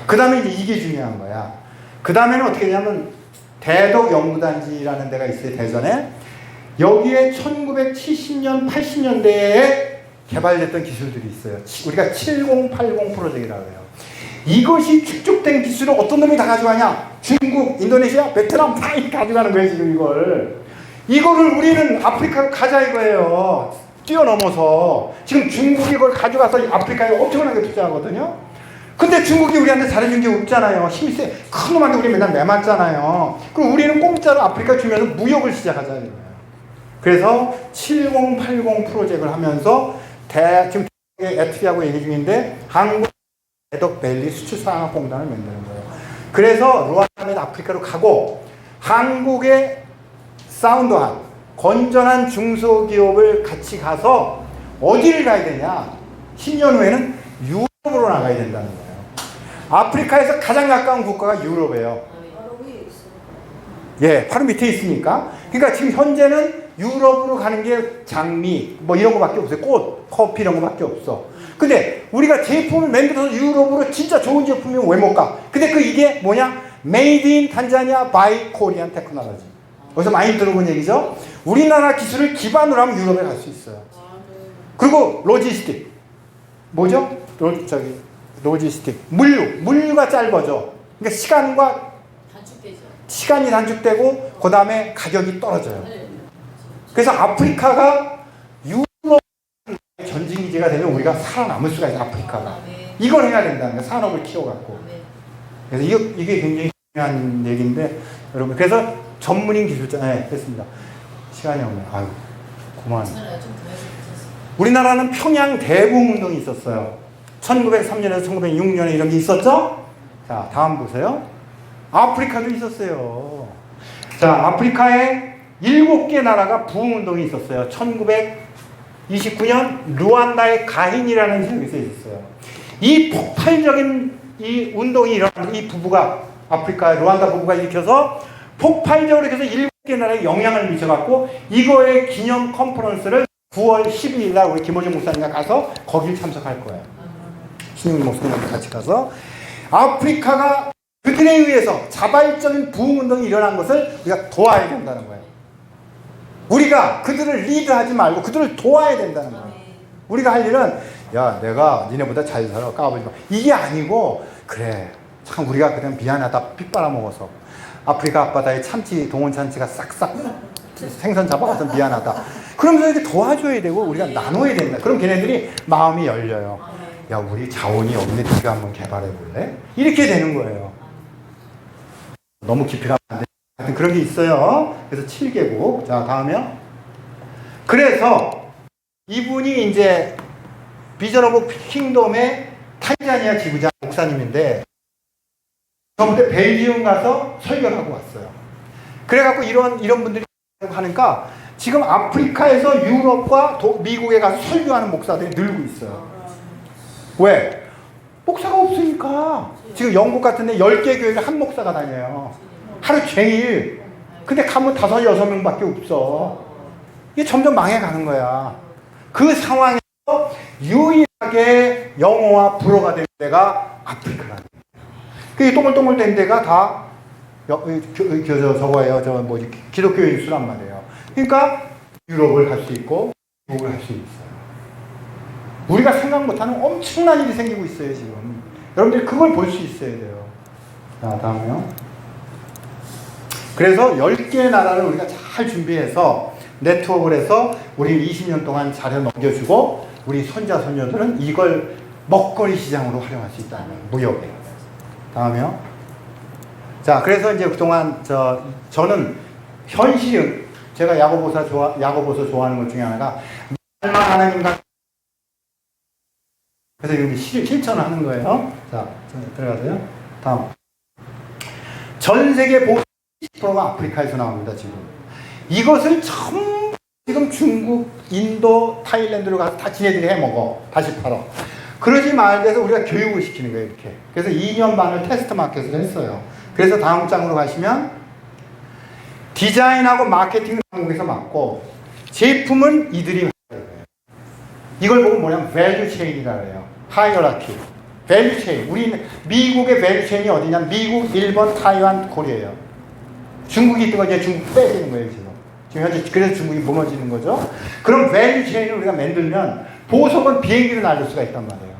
그 다음에 이제 이게 중요한 거야. 그 다음에는 어떻게 되냐면 대덕연구단지라는 데가 있어요. 대전에. 여기에 1970년, 80년대에 개발됐던 기술들이 있어요. 우리가 7080 프로젝트라고 해요. 이것이 축적된 기술을 어떤 놈이 다 가져가냐? 중국, 인도네시아, 베트남 다 가져가는 거예요. 지금 이거를 우리는 아프리카로 가자 이거예요. 뛰어넘어서. 지금 중국이 이걸 가져가서 아프리카에 엄청나게 투자하거든요. 근데 중국이 우리한테 잘해준 게 없잖아요. 힘이 세. 큰 놈한테 우리 맨날 매맞잖아요. 그럼 우리는 공짜로 아프리카 주면서 무역을 시작하자 이거예요. 그래서 7080 프로젝트를 하면서 지금 애트리하고 얘기 중인데 한국 대덕밸리 수출산업공단을 만드는 거예요. 그래서 루안다 및 아프리카로 가고 한국의 사운드한 건전한 중소기업을 같이 가서 어디를 가야 되냐? 10년 후에는 유럽으로 나가야 된다는 거예요. 아프리카에서 가장 가까운 국가가 유럽이에요. 예, 바로 밑에 있으니까. 그러니까 지금 현재는 유럽으로 가는 게 장미, 뭐 이런 거밖에 없어요. 꽃, 커피 이런 거밖에 없어. 근데 우리가 제품을 만들어서 유럽으로 진짜 좋은 제품이면 왜 못 가? 근데 이게 뭐냐? Made in Tanzania by Korean Technology. 어디서 많이 들어본 얘기죠? 우리나라 기술을 기반으로 하면 유럽에 갈 수 있어요. 그리고 로지스틱. 뭐죠? 로지스틱. 물류가 짧아져. 그러니까 시간이 단축되고 그 다음에 가격이 떨어져요. 그래서 아프리카가 유럽 전진기지가 되면 우리가 살아남을 수가 있어요. 아프리카가. 이걸 해야 된다는 거예요. 산업을 키워갖고. 그래서 이게 굉장히 중요한 얘기인데 여러분 그래서 전문인 기술자 됐습니다. 시간이 없네요. 아유 고마워요. 우리나라는 평양 대부흥운동이 있었어요. 1903년에서 1906년에 이런 게 있었죠? 자 다음 보세요. 아프리카도 있었어요. 자 아프리카에 7개 나라가 부흥운동이 있었어요. 1929년 루안다의 가힌이라는 지역에서 있었어요. 이 폭발적인 이 운동이 일어나는 이 부부가 아프리카 루안다 부부가 일으켜서 폭발적으로 해서 7개 나라에 영향을 미쳐갖고 이거의 기념 컨퍼런스를 9월 12일 날 우리 김호중 목사님과 가서 거길 참석할 거예요. 신임 목사님과 같이 가서 아프리카가 그들에 의해서 자발적인 부흥운동이 일어난 것을 우리가 도와야 된다는 거예요. 우리가 그들을 리드하지 말고 그들을 도와야 된다는 거예요. 우리가 할 일은 야 내가 니네보다 잘 살아 까불지 마 이게 아니고 그래 참 우리가 그냥 미안하다 핏 빨아먹어서 아프리카 앞바다에 참치 동원 참치가 싹싹 생선 잡아가서 미안하다 그러면서 이렇게 도와줘야 되고 우리가 나눠야 된다. 그럼 걔네들이 마음이 열려요. 야 우리 자원이 없는데 네가 한번 개발해 볼래? 이렇게 되는 거예요. 너무 깊이 가면 안 돼. 하여튼 그런 게 있어요. 그래서 7개국. 자, 다음에요. 그래서 이분이 이제 비전 오브 킹덤의 탄자니아 지부장 목사님인데 저번에 벨기움 가서 설교를 하고 왔어요. 그래갖고 이런 분들이 하니까 지금 아프리카에서 유럽과 미국에 가서 설교하는 목사들이 늘고 있어요. 왜? 목사가 없으니까. 지금 영국 같은 데 10개 교회를 한 목사가 다녀요. 하루 종일. 근데 가면 5, 6명밖에 없어. 이게 점점 망해가는 거야. 그 상황에서 유일하게 영어와 불어가 된 데가 아프리카라는 거야. 그 동글동글 된 데가 다 저거예요. 기독교인 수란 말이에요. 그러니까 유럽을 갈 수 있고 미국을 갈 수 있어요. 우리가 생각 못하는 엄청난 일이 생기고 있어요, 지금. 여러분들이 그걸 볼 수 있어야 돼요. 자, 다음에요. 그래서 10개의 나라를 우리가 잘 준비해서 네트워크를 해서 우리 20년 동안 잘 넘겨주고 우리 손자, 손녀들은 이걸 먹거리 시장으로 활용할 수 있다는 거예요. 무역에. 다음이요. 자, 그래서 이제 그동안 저는 현실은 제가 야고보서 좋아하는 것 중에 하나가 말만 하나님과 그래서 이거 실천을 하는 거예요. 자, 들어가세요. 다음. 전 세계 보수 10%가 아프리카에서 나옵니다, 지금. 이것을 전부 지금 중국, 인도, 타일랜드로 가서 다 지네들이 해먹어. 다시 팔어. 그러지 말고 우리가 교육을 시키는 거예요, 이렇게. 그래서 2년 반을 테스트 마켓을 했어요. 그래서 다음 장으로 가시면 디자인하고 마케팅을 한국에서 맡고 제품은 이들이 하는 거예요. 이걸 보고 뭐냐면 밸류 체인이라고 해요. 하이어라키. 밸류 체인. 우리 미국의 밸류 체인이 어디냐? 미국, 일본, 타이완, 코리아예요. 중국이 있던 거 이제 중국 빼지는 거예요, 지금. 지금 현재 그래서 중국이 무너지는 거죠. 그럼 밸류 체인을 우리가 만들면 보석은 비행기를 날릴 수가 있단 말이에요.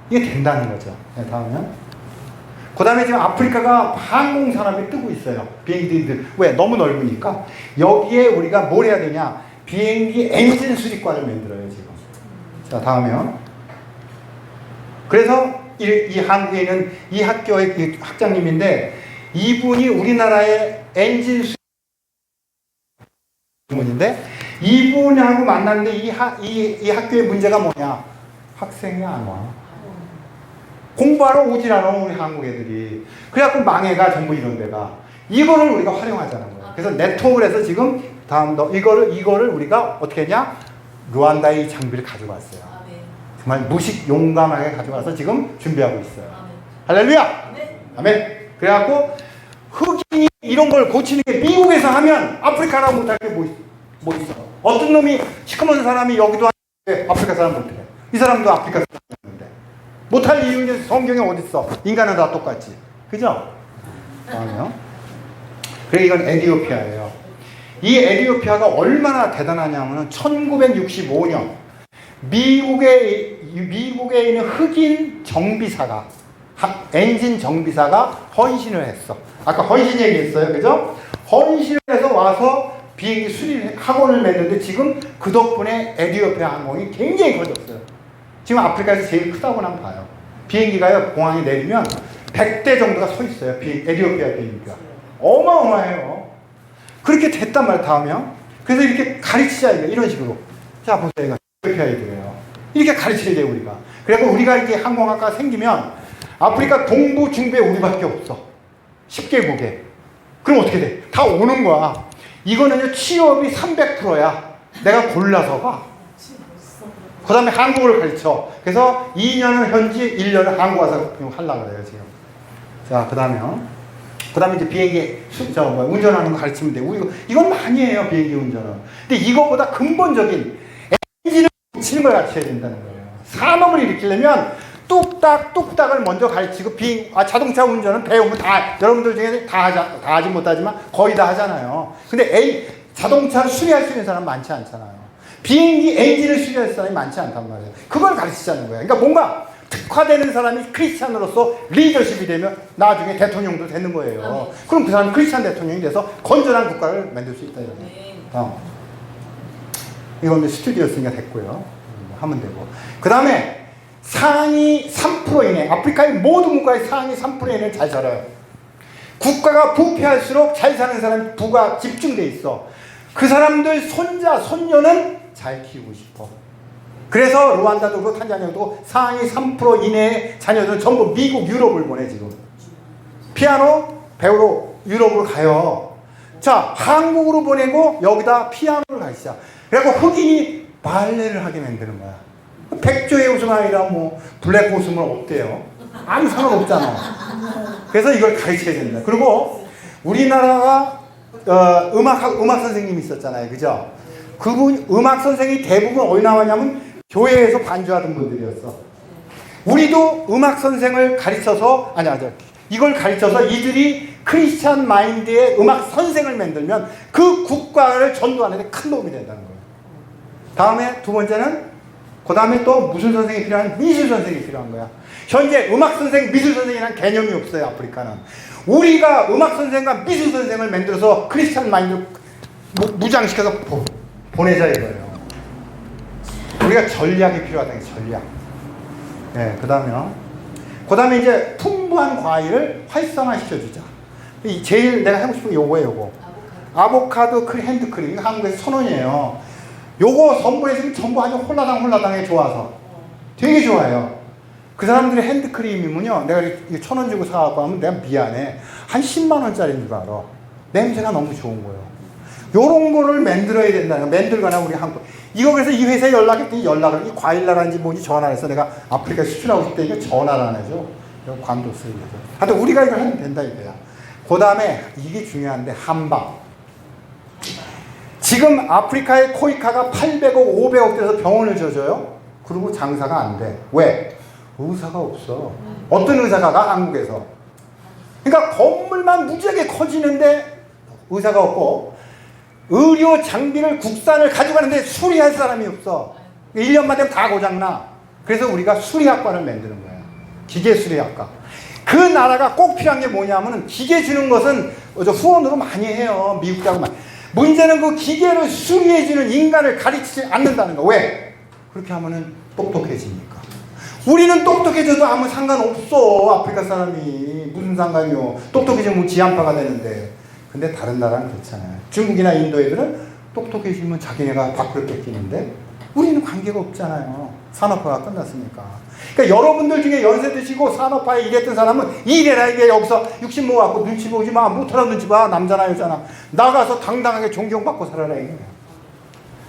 이게 된다는 거죠. 네, 다음은. 그 다음에 지금 아프리카가 항공 산업이 뜨고 있어요. 비행기들. 왜? 너무 넓으니까. 여기에 우리가 뭘 해야 되냐? 비행기 엔진 수리과를 만들어요, 지금. 자, 다음에요. 그래서 이 한국에 있는 이 학교의 학장님인데 이분이 우리나라의 엔진 수리 분인데 이분하고 만났는데 이 학교의 문제가 뭐냐? 학생이 안 와. 공부하러 오질 않아, 우리 한국 애들이. 그래갖고 망해가 전부 이런 데가. 이거를 우리가 활용하자는 거예요. 그래서 네트워크를 해서 지금 이거를 우리가 어떻게 했냐? 루안다의 장비를 가져갔어요. 정말 무식 용감하게 가져가서 지금 준비하고 있어요. 할렐루야! 아멘. 그래갖고 흑인이 이런 걸 고치는 게 미국에서 하면 아프리카라고 못할 게 뭐 있어? 어떤 놈이 시커먼 사람이 여기도 하는데 아프리카 사람 못해. 이 사람도 아프리카 사람인데 못할 이유는 성경에 어디 있어? 인간은 다 똑같지. 그죠? 다음에요. 그래 이건 에티오피아예요. 이 에티오피아가 얼마나 대단하냐면은 1965년 미국에 있는 흑인 정비사가 엔진 정비사가 헌신을 했어. 아까 헌신 얘기했어요, 그죠? 헌신을 해서 와서 비행기 수리 학원을 맺는데 지금 그 덕분에 에티오피아 항공이 굉장히 커졌어요. 지금 아프리카에서 제일 크다고 난 봐요. 비행기가요 공항에 내리면 100대 정도가 서 있어요. 에티오피아 비행기가 어마어마해요. 그렇게 됐단 말이에요. 다음이요. 그래서 이렇게 가르치자 이런 식으로. 자 보세요, 이거 에티오피아 애들이에요. 이렇게 가르치게 돼요 우리가. 그래서 우리가 이렇게 항공학과가 생기면 아프리카 동부 중부에 우리밖에 없어. 10개국에. 그럼 어떻게 돼? 다 오는 거야. 이거는요 취업이 300%야. 내가 골라서 가. 그 다음에 한국어를 가르쳐. 그래서 2년은 현지, 1년은 한국 와서 하려고 그래요 지금. 자 그 다음에요. 그 다음에 이제 비행기 운전하는 거 가르치면 돼요. 이건 많이 해요 비행기 운전은. 근데 이거보다 근본적인 엔진을 고치는 걸 가르쳐야 된다는 거예요. 산업을 일으키려면 뚝딱을 먼저 가르치고 자동차 운전은 배우면 다 여러분들 중에 다 하지 못하지만 거의 다 하잖아요. 근데 자동차를 수리할 수 있는 사람 많지 않잖아요. 비행기 엔진을 수리할 사람이 많지 않단 말이에요. 그걸 가르치자는 거예요. 그러니까 뭔가 특화되는 사람이 크리스찬으로서 리더십이 되면 나중에 대통령도 되는 거예요. 그럼 그 사람이 크리스찬 대통령이 돼서 건전한 국가를 만들 수 있다. 이건 스튜디오였으니까 됐고요. 하면 되고. 그 다음에 상위 3% 이내, 아프리카의 모든 국가의 상위 3% 이내는 잘 살아요. 국가가 부패할수록 잘 사는 사람이 부가 집중돼 있어. 그 사람들 손자, 손녀는 잘 키우고 싶어. 그래서 루안다도 그렇고 탄자니아도 상위 3% 이내의 자녀들은 전부 미국, 유럽을 보내 지금. 피아노 배우러 유럽으로 가요. 자, 한국으로 보내고 여기다 피아노를 가르치자. 그래갖고 흑인이 발레를 하게 만드는 거야. 백조의 웃음 아니라 블랙 웃음은 없대요. 아무 상관없잖아. 그래서 이걸 가르쳐야 된다. 그리고 우리나라가 음악 선생님이 있었잖아요. 그죠? 그분 음악 선생이 대부분 어디 나왔냐면 교회에서 반주하던 분들이었어. 우리도 음악 선생을 가르쳐서 이걸 가르쳐서 이들이 크리스찬 마인드의 음악 선생을 만들면 그 국가를 전도하는 데 큰 도움이 된다는 거예요. 다음에 두 번째는 그 다음에 또 무슨 선생이 필요한? 미술 선생이 필요한 거야. 현재 음악 선생, 미술 선생이라는 개념이 없어요. 아프리카는. 우리가 음악 선생과 미술 선생을 만들어서 크리스찬 마인드 무장시켜서 보내자 이거예요. 우리가 전략이 필요하다는 게 전략. 네, 그 다음에 이제 풍부한 과일을 활성화시켜주자. 제일 내가 하고 싶은 게 요거예요, 요거. 아보카도 핸드크림. 이거 한국에서 1,000원이에요. 요거 선물해주면 전부 아주 홀라당홀라당에 좋아서. 되게 좋아요. 그 사람들이 핸드크림이면요, 내가 1,000원 주고 사갖고 하면 내가 미안해. 한 10만원짜리인 줄 알아. 냄새가 너무 좋은 거예요. 요런 거를 만들어야 된다는 거야. 만들거나 우리 한국. 이거 그래서 이 회사에 연락했더니 이 과일나라인지 뭔지 전화를 해서 내가 아프리카 수출하고 싶다. 이거 전화를 안 해줘. 관도 쓰고. 하여튼 우리가 이걸 하면 된다 이거야. 그 다음에 이게 중요한데, 한방. 지금 아프리카의 코이카가 800억, 500억 돼서 병원을 져줘요. 그리고 장사가 안 돼. 왜? 의사가 없어. 어떤 의사가 가? 한국에서. 그러니까 건물만 무지하게 커지는데 의사가 없고, 의료 장비를 국산을 가져가는데 수리할 사람이 없어. 1년만 되면 다 고장나. 그래서 우리가 수리학과를 만드는 거야. 기계 수리학과. 그 나라가 꼭 필요한 게 뭐냐면은, 기계 주는 것은 후원으로 많이 해요. 미국하고 많이. 문제는 그 기계를 수리해주는 인간을 가르치지 않는다는 거. 왜? 그렇게 하면은 똑똑해지니까. 우리는 똑똑해져도 아무 상관없어. 아프리카 사람이 무슨 상관이요. 똑똑해지면 지한파가 되는데. 근데 다른 나라는 그렇잖아요. 중국이나 인도 애들은 똑똑해지면 자기네가 밖으로 뺏기는데 우리는 관계가 없잖아요. 산업화가 끝났으니까. 그러니까 여러분들 중에 연세 드시고 산업화에 일했던 사람은 일해라. 이게 여기서 60 모아갖고 눈치 보지 마. 못하는 눈치 봐. 남자나 여자나. 나가서 당당하게 존경받고 살아라 이거예요.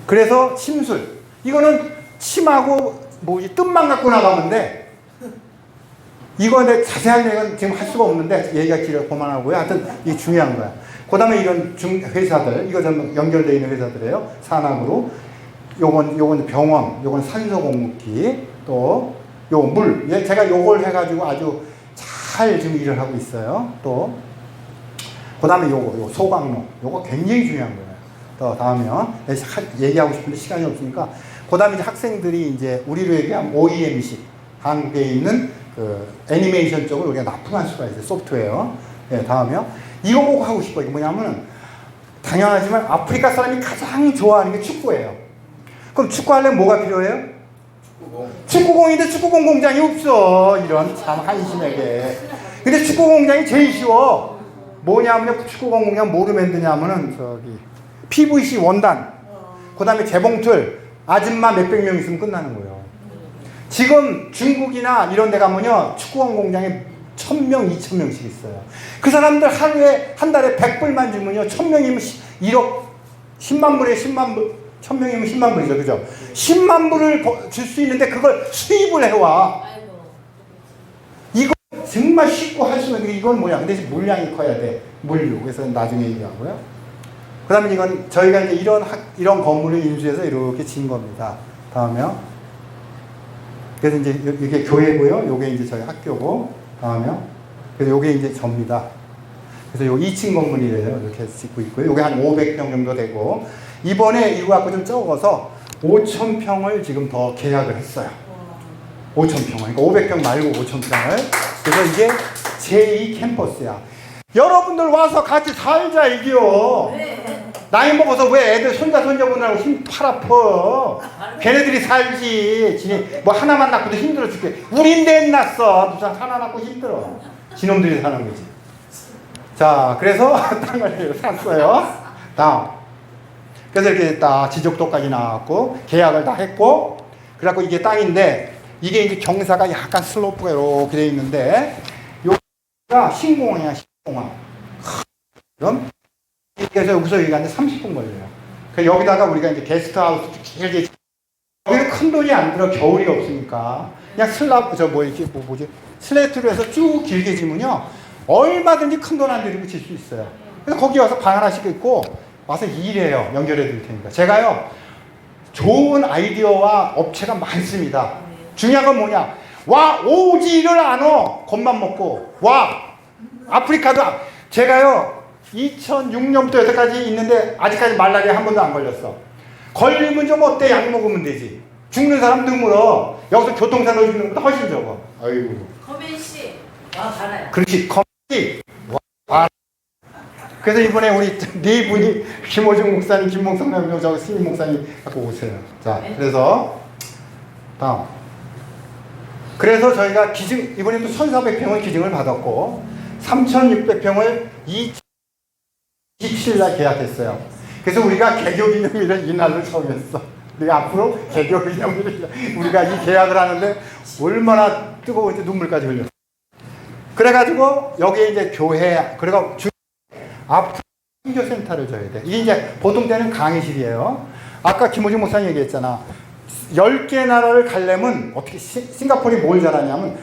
그래서 침술. 이거는 침하고 뜸만 갖고 나가면 돼. 이거 내 자세한 얘기는 지금 할 수가 없는데 얘기가 길어 그만하고요. 하여튼 이게 중요한 거야. 그 다음에 이런 회사들, 이거 좀 연결되어 있는 회사들이에요. 산학으로. 요건 병원, 요건 산소 공급기, 또 요건 물. 제가 요걸 해가지고 아주 잘 지금 일을 하고 있어요. 또 그 다음에 요 소각로. 요거 굉장히 중요한 거예요. 또 다음에요. 얘기하고 싶은데 시간이 없으니까. 그 다음에 이제 학생들이 이제 우리로 얘기하면 OEM식. 한국에 있는 그 애니메이션 쪽을 우리가 납품할 수가 있어요. 소프트웨어. 네, 다음에요. 이거 보고 하고 싶어요. 이게 뭐냐면, 당연하지만 아프리카 사람이 가장 좋아하는 게 축구예요. 그럼 축구하려면 뭐가 필요해요? 축구공인데 축구공 공장이 없어. 이런 참 한심하게. 근데 축구 공장이 제일 쉬워. 뭐냐면 축구공 공장 뭐로 만드냐면은 PVC 원단, 그 다음에 재봉틀, 아줌마 몇백 명 있으면 끝나는 거예요. 지금 중국이나 이런 데 가면요, 축구공 공장에 1,000명, 2,000명씩 있어요. 그 사람들 하루에, 한 달에 100불만 주면요, 1,000명이면 1억, 10만 불에 10만 불, 1,000명이면 10만 불이죠. 그죠? 10만 불을 줄 수 있는데 그걸 수입을 해와. 이거 정말 쉽고 할 수 있는, 이건 뭐야? 근데 물량이 커야 돼. 물류. 그래서 나중에 얘기하고요. 그 다음에 이건 저희가 이제 이런 건물을 인수해서 이렇게 진 겁니다. 다음에요. 그래서 이제 이게 교회고요. 요게 이제 저희 학교고. 다음에요. 그래서 요게 이제 접니다. 그래서 요 2층 건물이래요. 이렇게 짓고 있고요. 요게 한 500평 정도 되고. 이번에 이거 갖고 좀 적어서 5,000평을 지금 더 계약을 했어요. 5,000평을. 그러니까 500평 말고 5,000평을. 그래서 이게 제2 캠퍼스야. 여러분들 와서 같이 살자, 이게요. 나이 먹어서 왜 애들 손자 손자분들하고 팔 아파. 걔네들이 살지. 지네 뭐 하나만 낳고도 힘들어 죽게. 우린 넷 낳았어. 무슨 하나 낳고 힘들어. 지놈들이 사는 거지. 자, 그래서 땅을 샀어요. 다음. 그래서 이렇게 딱 지적도까지 나왔고 계약을 다 했고, 그래갖고 이게 땅인데, 이게 이제 경사가 약간 슬로프가 이렇게 돼 있는데, 여기가 신공항이야, 신공항. 그럼 그래서 여기서 여기 가는데 30분 걸려요. 그래서 여기다가 우리가 이제 게스트하우스 길게, 여기는 큰 돈이 안 들어. 겨울이 없으니까 그냥 슬랍 슬레이트로 해서 쭉 길게 지면요, 얼마든지 큰 돈 안 들이고 질 수 있어요. 그래서 거기 와서 방 하나씩 있고 와서 일해요. 연결해 드릴 테니까. 제가요, 좋은 아이디어와 업체가 많습니다. 중요한 건 뭐냐, 와 오지를 않어. 겁만 먹고 와. 아프리카도 제가요 2006년부터 여태까지 있는데 아직까지 말라리아 한 번도 안 걸렸어. 걸리면 좀 어때? 약 먹으면 되지. 죽는 사람 드물어. 여기서 교통사고 죽는 것보다 훨씬 적어. 아이고. 커맨씨 와 가나요? 그렇지. 컴이 와 그래서 이번에 우리 네 분이 김호중 목사님, 김목성 장로, 저 스님 목사님 갖고 오세요. 자, 그래서 다음. 그래서 저희가 기증 이번에 또 1,400평을 기증을 받았고 3,600평을 27일 계약했어요. 그래서 우리가 개교기념일을 이날로 정했어. 우리가 앞으로 개교기념일을 우리가 이 계약을 하는데 얼마나 뜨거운지 눈물까지 흘렸어. 그래가지고 여기에 이제 교회 그리고 앞으로 선교센터를 줘야 돼. 이게 이제 보통 때는 강의실이에요. 아까 김호중 목사님 얘기했잖아. 10개 나라를 가려면 어떻게 싱가포르이 뭘 잘하냐면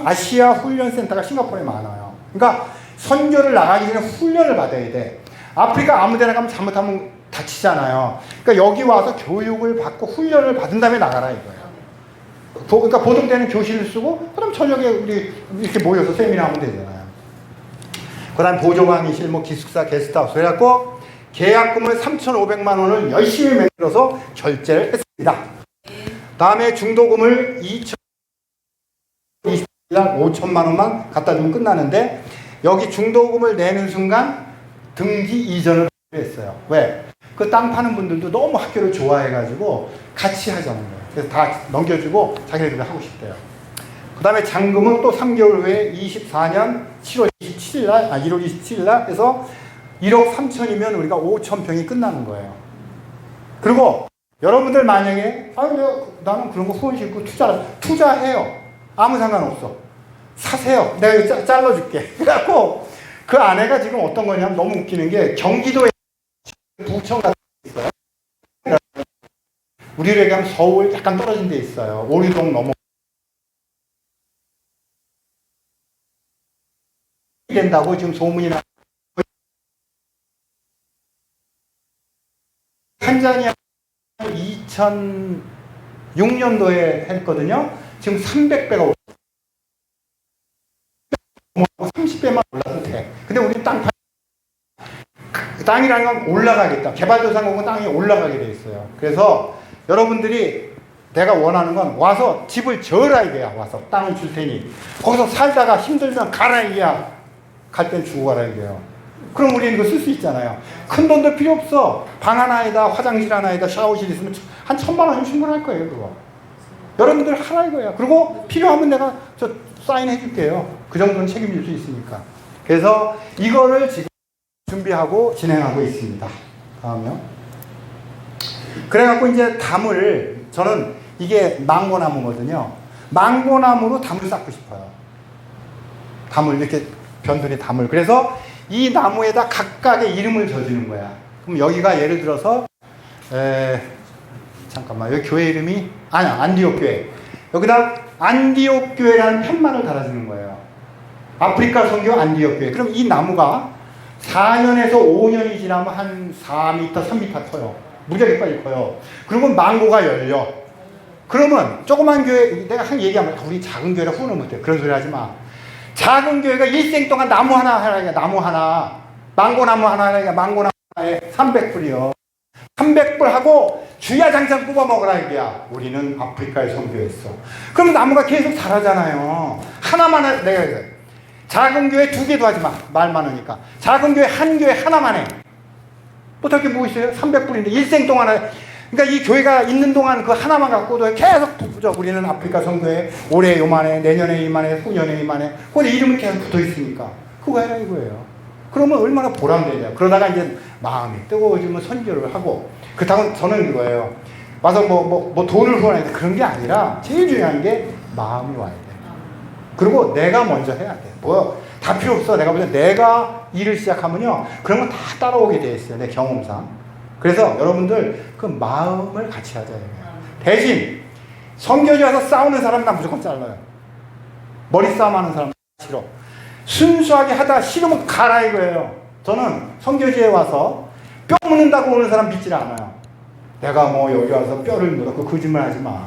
아시아 훈련센터가 싱가포르에 많아요. 그러니까 선교를 나가기 전에 훈련을 받아야 돼. 아프리카 아무 데나 가면 잘못하면 다치잖아요. 그러니까 여기 와서 교육을 받고 훈련을 받은 다음에 나가라 이거예요. 그러니까 보통 때는 교실을 쓰고 그럼 저녁에 우리 이렇게 모여서 세미나 하면 되잖아요. 그 다음에 보조강의실, 뭐 기숙사, 게스트하우스 해갖고 계약금을 3,500만 원을 열심히 만들어서 결제를 했습니다. 다음에 중도금을 2020년 5천만 원만 갖다 주면 끝나는데 여기 중도금을 내는 순간 등기 이전을 했어요. 왜? 그 땅 파는 분들도 너무 학교를 좋아해가지고 같이 하자는 거예요. 그래서 다 넘겨주고 자기네들이 하고 싶대요. 그 다음에 잔금은 또 3개월 후에 24년 7월 27일 날, 1월 27일 날 해서 1억 3천이면 우리가 5천 평이 끝나는 거예요. 그리고 여러분들 만약에 나는 그런 거 후원 싫고 투자해요. 아무 상관없어. 사세요. 내가 이거 잘라줄게. 그래갖고 그 아내가 지금 어떤 거냐면 너무 웃기는 게 경기도에 부천 같은 데 있어요. 우리로 얘기하면 서울 약간 떨어진 데 있어요. 오류동 넘어 된다고 지금 소문이 나. 탄자니아 2006년도에 했거든요. 지금 300배가 30배만 올라도 돼. 근데 우리 땅이라는 건 올라가겠다. 개발도상국은 땅이 올라가게 돼 있어요. 그래서 여러분들이 내가 원하는 건 와서 집을 져라 이게야. 와서 땅을 줄 테니 거기서 살다가 힘들면 가라 이게야. 갈 땐 죽어가라 이게요. 그럼 우리는 이거 쓸 수 있잖아요. 큰 돈도 필요 없어. 방 하나에다 화장실 하나에다 샤워실 있으면 한 1,000만 원이면 충분할 거예요. 그거. 여러분들 하라 이거야. 그리고 필요하면 내가 저 사인해 줄게요. 그 정도는 책임질 수 있으니까. 그래서 이거를 지금 준비하고 진행하고 있습니다. 다음요. 그래갖고 이제 담을 저는 이게 망고나무거든요. 망고나무로 담을 쌓고 싶어요. 담을 이렇게 변두리 담을. 그래서 이 나무에다 각각의 이름을 져주는 거야. 그럼 여기가 예를 들어서 잠깐만 여기 교회 이름이 안디옥 교회. 여기다 안디옥 교회라는 편만을 달아주는 거예요. 아프리카 선교 안디옥 교회. 그럼 이 나무가 4년에서 5년이 지나면 한 4m, 3m 커요. 무지하게 빨리 커요. 그러면 망고가 열려. 그러면 조그만 교회, 내가 한 얘기하면 우리 작은 교회라 후원을 못해. 그런 소리 하지 마. 작은 교회가 일생 동안 나무 하나 하나니까 나무 하나, 망고나무 하나 하나니까 망고나무 하나에 300불이요. 300불 하고 주야장창 뽑아 먹으라 이게야. 우리는 아프리카에 선교했어. 그럼 나무가 계속 자라잖아요. 하나만 내가 그래. 작은 교회 2개도 하지 마. 말 많으니까. 작은 교회 한 교회 하나만 해. 어떻게 뭐 있어요? 300불인데 일생 동안 해. 그러니까 이 교회가 있는 동안 그 하나만 갖고도 계속 붙죠. 우리는 아프리카 선교회 올해 요만해, 내년에 이만해, 후년에 이만해. 근데 이름이 계속 붙어 있으니까 그거 해라 이거예요. 그러면 얼마나 보람되냐. 그러다가 이제 마음이 뜨거워지면 선교를 하고. 그렇다고 저는 이거예요. 와서 뭐 돈을 후원해야 돼. 그런 게 아니라 제일 중요한 게 마음이 와야 돼. 그리고 내가 먼저 해야 돼. 뭐 다 필요 없어. 내가 보자. 내가 일을 시작하면요. 그런 건 다 따라오게 돼 있어요. 내 경험상. 그래서 여러분들 그 마음을 같이 하자. 대신 선교지 와서 싸우는 사람은 난 무조건 잘라요. 머리 싸움 하는 사람 싫어. 순수하게 하다 싫으면 가라 이거예요. 저는 선교지에 와서 뼈 묻는다고 오는 사람 믿질 않아요. 내가 뭐 여기 와서 뼈를 묻어. 그 거짓말 하지 마.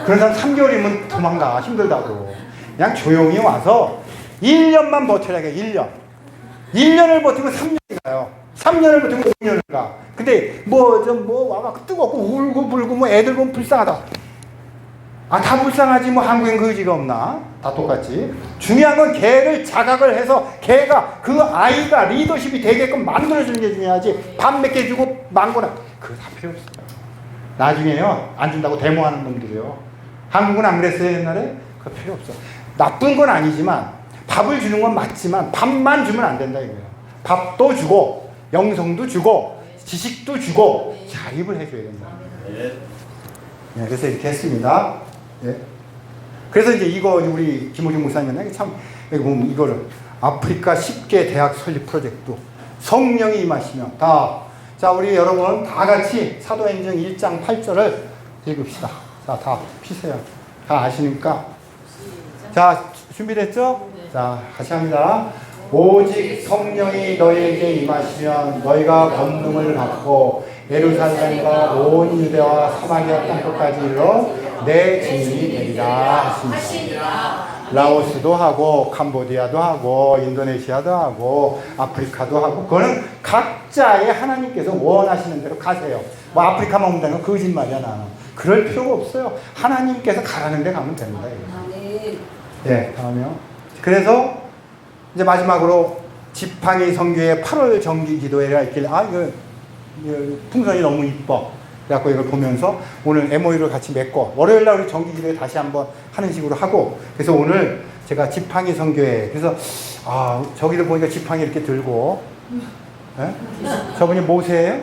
그런 사람 3개월이면 도망가. 힘들다고. 그냥 조용히 와서 1년만 버텨야 돼. 1년. 1년을 버티면 3년이 가요. 3년을 버티면 5년을 가. 근데 와가 뜨겁고 울고 불고 뭐 애들 보면 불쌍하다. 다 불쌍하지 뭐 한국엔 그 의지가 없나? 다 똑같지. 중요한 건 걔를 자각을 해서 걔가 그 아이가 리더십이 되게끔 만들어주는 게 중요하지. 밥 몇 개 주고 망고나 그거 다 필요 없어요. 나중에요 안 준다고 데모하는 놈들이요. 한국은 안 그랬어요 옛날에? 그거 필요 없어. 나쁜 건 아니지만 밥을 주는 건 맞지만 밥만 주면 안 된다 이거예요. 밥도 주고 영성도 주고 지식도 주고 자립을 해줘야 된다. 네, 그래서 이렇게 했습니다. 예. 그래서 이제 이거 우리 김호중 목사님은 참 여기 보면 이거를 아프리카 10개 대학 설립 프로젝트 성령이 임하시며 자 우리 여러분 다 같이 사도행전 1장 8절을 읽읍시다. 다 피세요. 다 아시니까. 자 준비됐죠? 자 같이 합니다. 오직 성령이 너희에게 임하시면 너희가 권능을 받고 예루살렘과 온 유대와 사마리아 땅끝까지 이르러 내 증인이 되리라 하십니다. 라오스도 하고 캄보디아도 하고 인도네시아도 하고 아프리카도 하고 그거는 각자의 하나님께서 원하시는 대로 가세요. 뭐 아프리카만 온다는 건 거짓말이야 나는. 그럴 필요가 없어요. 하나님께서 가라는 데 가면 됩니다. 네, 다음이요. 그래서 이제 마지막으로 지팡이 선교의 8월 정기 기도회가 있길래 이거 풍선이 너무 이뻐. 그래갖고 이걸 보면서 오늘 MOU를 같이 맺고 월요일날 우리 정기 기도회 다시 한번 하는 식으로 하고 그래서 오늘 제가 지팡이 선교회 그래서 저기를 보니까 지팡이 이렇게 들고 네? 저분이 모세예요?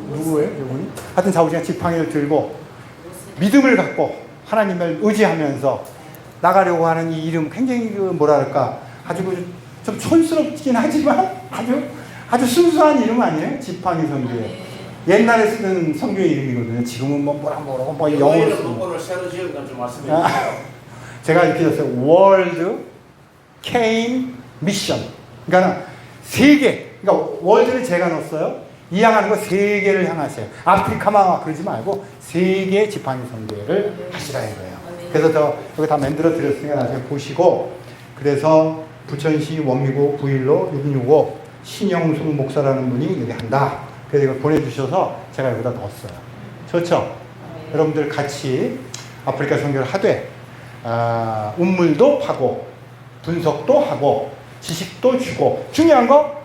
누구예요? 저분이? 하여튼 자우지가 지팡이를 들고 믿음을 갖고 하나님을 의지하면서 나가려고 하는 이 이름 굉장히 뭐랄까 아주 좀 촌스럽긴 하지만 아주 순수한 이름 아니에요? 지팡이 선교회. 옛날에 쓰는 선교의 이름이거든요. 지금은 뭐 영어로 쓰는. 오늘 새로 지은 건 좀 말씀해 주세요. 제가 이렇게 썼어요. 월드 케인 미션. 그러니까 세계. 그러니까 월드를 제가 넣었어요. 이 향하는 거 세계를 향하세요. 아프리카만 그러지 말고 세계 지팡이 선교회를 하시라 이거예요. 그래서 여기 다 만들어 드렸으니까 나중에 보시고 그래서 부천시 원미구 916 665 신영숙 목사라는 분이 여기 한다. 그래서 이걸 보내주셔서 제가 여기다 넣었어요. 좋죠? 여러분들 같이 아프리카 선교를 하되 운물도 하고 분석도 하고 지식도 주고 중요한 거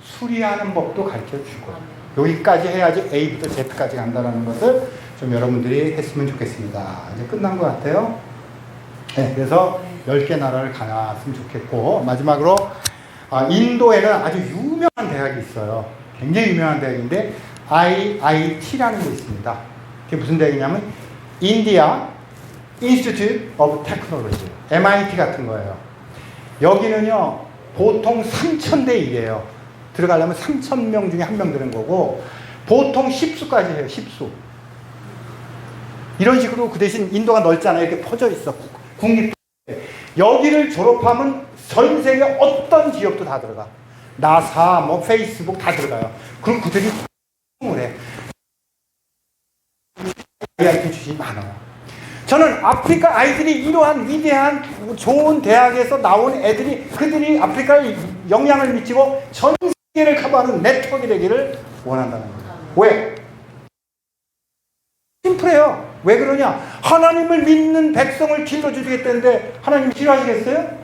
수리하는 법도 가르쳐주고 여기까지 해야지 A부터 Z까지 간다는 것을 좀 여러분들이 했으면 좋겠습니다. 이제 끝난 것 같아요. 네, 그래서 10개 나라를 가봤으면 좋겠고 마지막으로 인도에는 아주 유명한 대학이 있어요. 굉장히 유명한 대학인데 IIT라는 게 있습니다. 그게 무슨 대학이냐면 India Institute of Technology MIT 같은 거예요. 여기는요 보통 3,000대 1이에요. 들어가려면 3,000명 중에 1명 드는 거고 보통 10수까지 해요. 10수. 이런 식으로 그 대신 인도가 넓잖아요. 이렇게 퍼져 있어. 국립. 여기를 졸업하면 전 세계 어떤 기업도 다 들어가. 나사, 뭐 페이스북 다 들어가요. 그럼 그들이 해. IIT 출신이 많아요. 저는 아프리카 아이들이 이러한 위대한 좋은 대학에서 나온 애들이 그들이 아프리카에 영향을 미치고 전 세계를 커버하는 네트워크가 되기를 원한다는 거예요. 왜? 심플해요. 왜 그러냐? 하나님을 믿는 백성을 길러주겠다는데 하나님이 싫어하시겠어요?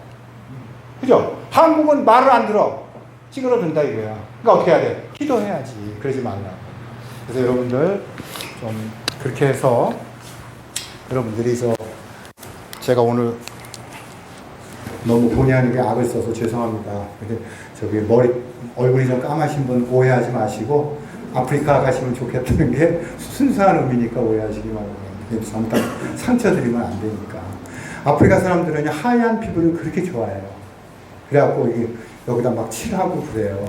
그죠? 한국은 말을 안 들어. 찌그러든다 이거야. 그러니까 어떻게 해야 돼? 기도해야지. 그러지 말라고. 그래서 여러분들 좀 그렇게 해서 여러분들이 제가 오늘 너무 본의 아니게 악을 써서 죄송합니다. 근데 저기 얼굴이 좀 까마신 분 오해하지 마시고 아프리카 가시면 좋겠다는 게 순수한 의미니까 오해하시기 바랍니다. 잘못하면 상처 드리면 안 되니까. 아프리카 사람들은 하얀 피부를 그렇게 좋아해요. 그래갖고 여기다 막 칠하고 그래요.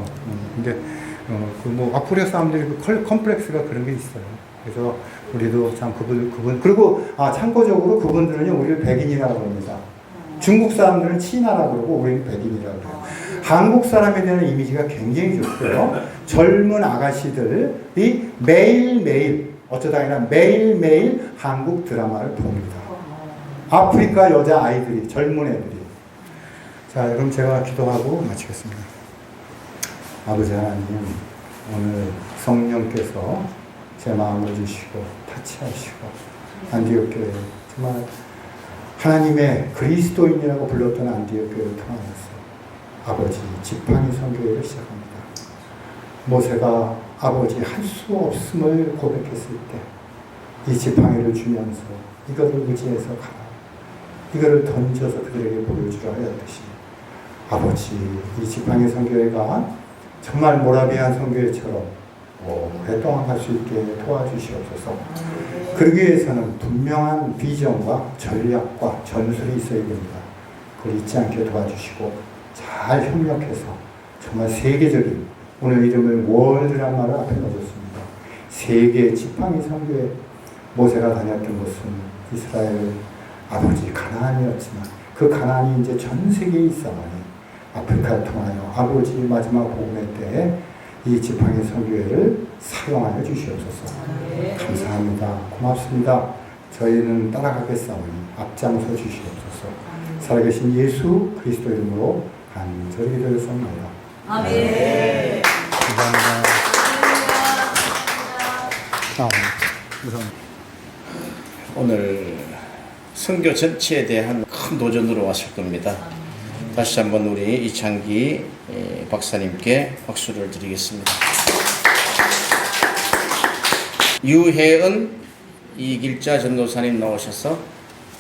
근데 아프리카 사람들이 컴플렉스가 그런 게 있어요. 그래서 우리도 참 그분 그리고 참고적으로 그분들은요 우리를 백인이라고 합니다. 중국 사람들은 치나라고 그러고 우리는 백인이라고 그래요. 한국 사람에 대한 이미지가 굉장히 좋고요. 젊은 아가씨들이 매일매일 어쩌다 그냥 매일매일 한국 드라마를 봅니다. 아프리카 여자 아이들이 젊은 애들이. 자, 그럼 제가 기도하고 마치겠습니다. 아버지 하나님, 오늘 성령께서 제 마음을 주시고 타치하시고 안디옥 교회 정말 하나님의 그리스도인이라고 불렀던 안디옥 교회를 통하여서 아버지 지팡이 선교회를 시작합니다. 모세가 아버지 할 수 없음을 고백했을 때 이 지팡이를 주면서 이것을 의지해서 가라. 이거를 던져서 그들에게 보여주라 하였듯이 아버지 이 지팡이 선교회가 정말 모라비안 선교회처럼 오랫동안 갈 수 있게 도와주시옵소서. 그러기 위해서는 분명한 비전과 전략과 전술이 있어야 됩니다. 그걸 잊지 않게 도와주시고 잘 협력해서 정말 세계적인 오늘 이름을 월드란 말을 앞에 넣어줬습니다. 세계 지팡이 선교회 모세가 다녔던 곳은 이스라엘 아버지 가나안이었지만 그 가나안이 이제 전 세계에 있어가니 아프리카를 통하여 아버지 마지막 복음의 때에 이 지팡이 선교회를 사용하여 주시옵소서. 감사합니다. 고맙습니다. 저희는 따라가겠사오니 앞장서 주시옵소서. 살아계신 예수 그리스도 이름으로 간절히 기도했습니다. 아멘. 감사합니다. 오늘 선교 전체에 대한 큰 도전으로 왔을 겁니다. 다시 한번 우리 이창기 박사님께 박수를 드리겠습니다. 유혜은 이길자 전도사님 나오셔서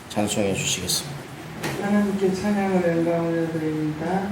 찬송해 주시겠습니다. 하나님께 찬양을 영광을 드립니다.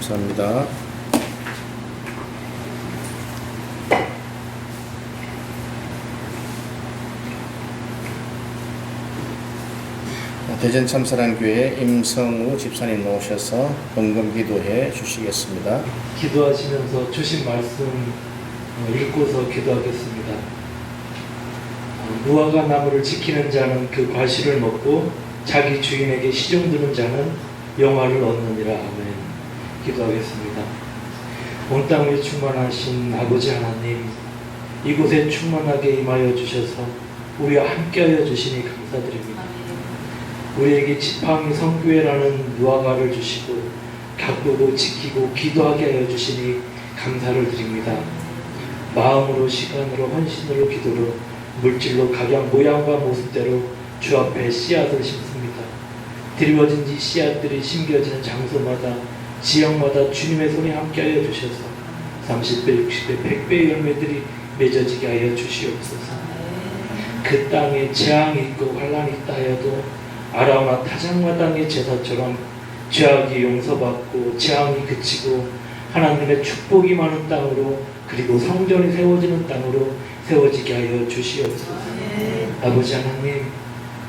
감사합니다. 대전 참사랑교회 임성우 집사님 나오셔서 번금 기도해 주시겠습니다. 기도하시면서 주신 말씀 읽고서 기도하겠습니다. 무화과 나무를 지키는 자는 그 과실을 먹고 자기 주인에게 시종드는 자는 영화를 얻느니라. 아멘. 기도하겠습니다. 온 땅에 충만하신 아버지 하나님, 이곳에 충만하게 임하여 주셔서 우리와 함께하여 주시니 감사드립니다. 우리에게 지팡이 성교회라는 무화과를 주시고 가꾸고 지키고 기도하게 하여 주시니 감사를 드립니다. 마음으로 시간으로 헌신으로 기도로 물질로 각양 모양과 모습대로 주 앞에 씨앗을 심습니다. 드리워진 이 씨앗들이 심겨지는 장소마다 지역마다 주님의 손이 함께하여 주셔서 30배, 60배, 100배의 열매들이 맺어지게 하여 주시옵소서. 그 땅에 재앙이 있고 환란이 있다 하여도 아라우나 타작마당의 제사처럼 죄악이 용서받고 재앙이 그치고 하나님의 축복이 많은 땅으로 그리고 성전이 세워지는 땅으로 세워지게 하여 주시옵소서. 아버지 하나님,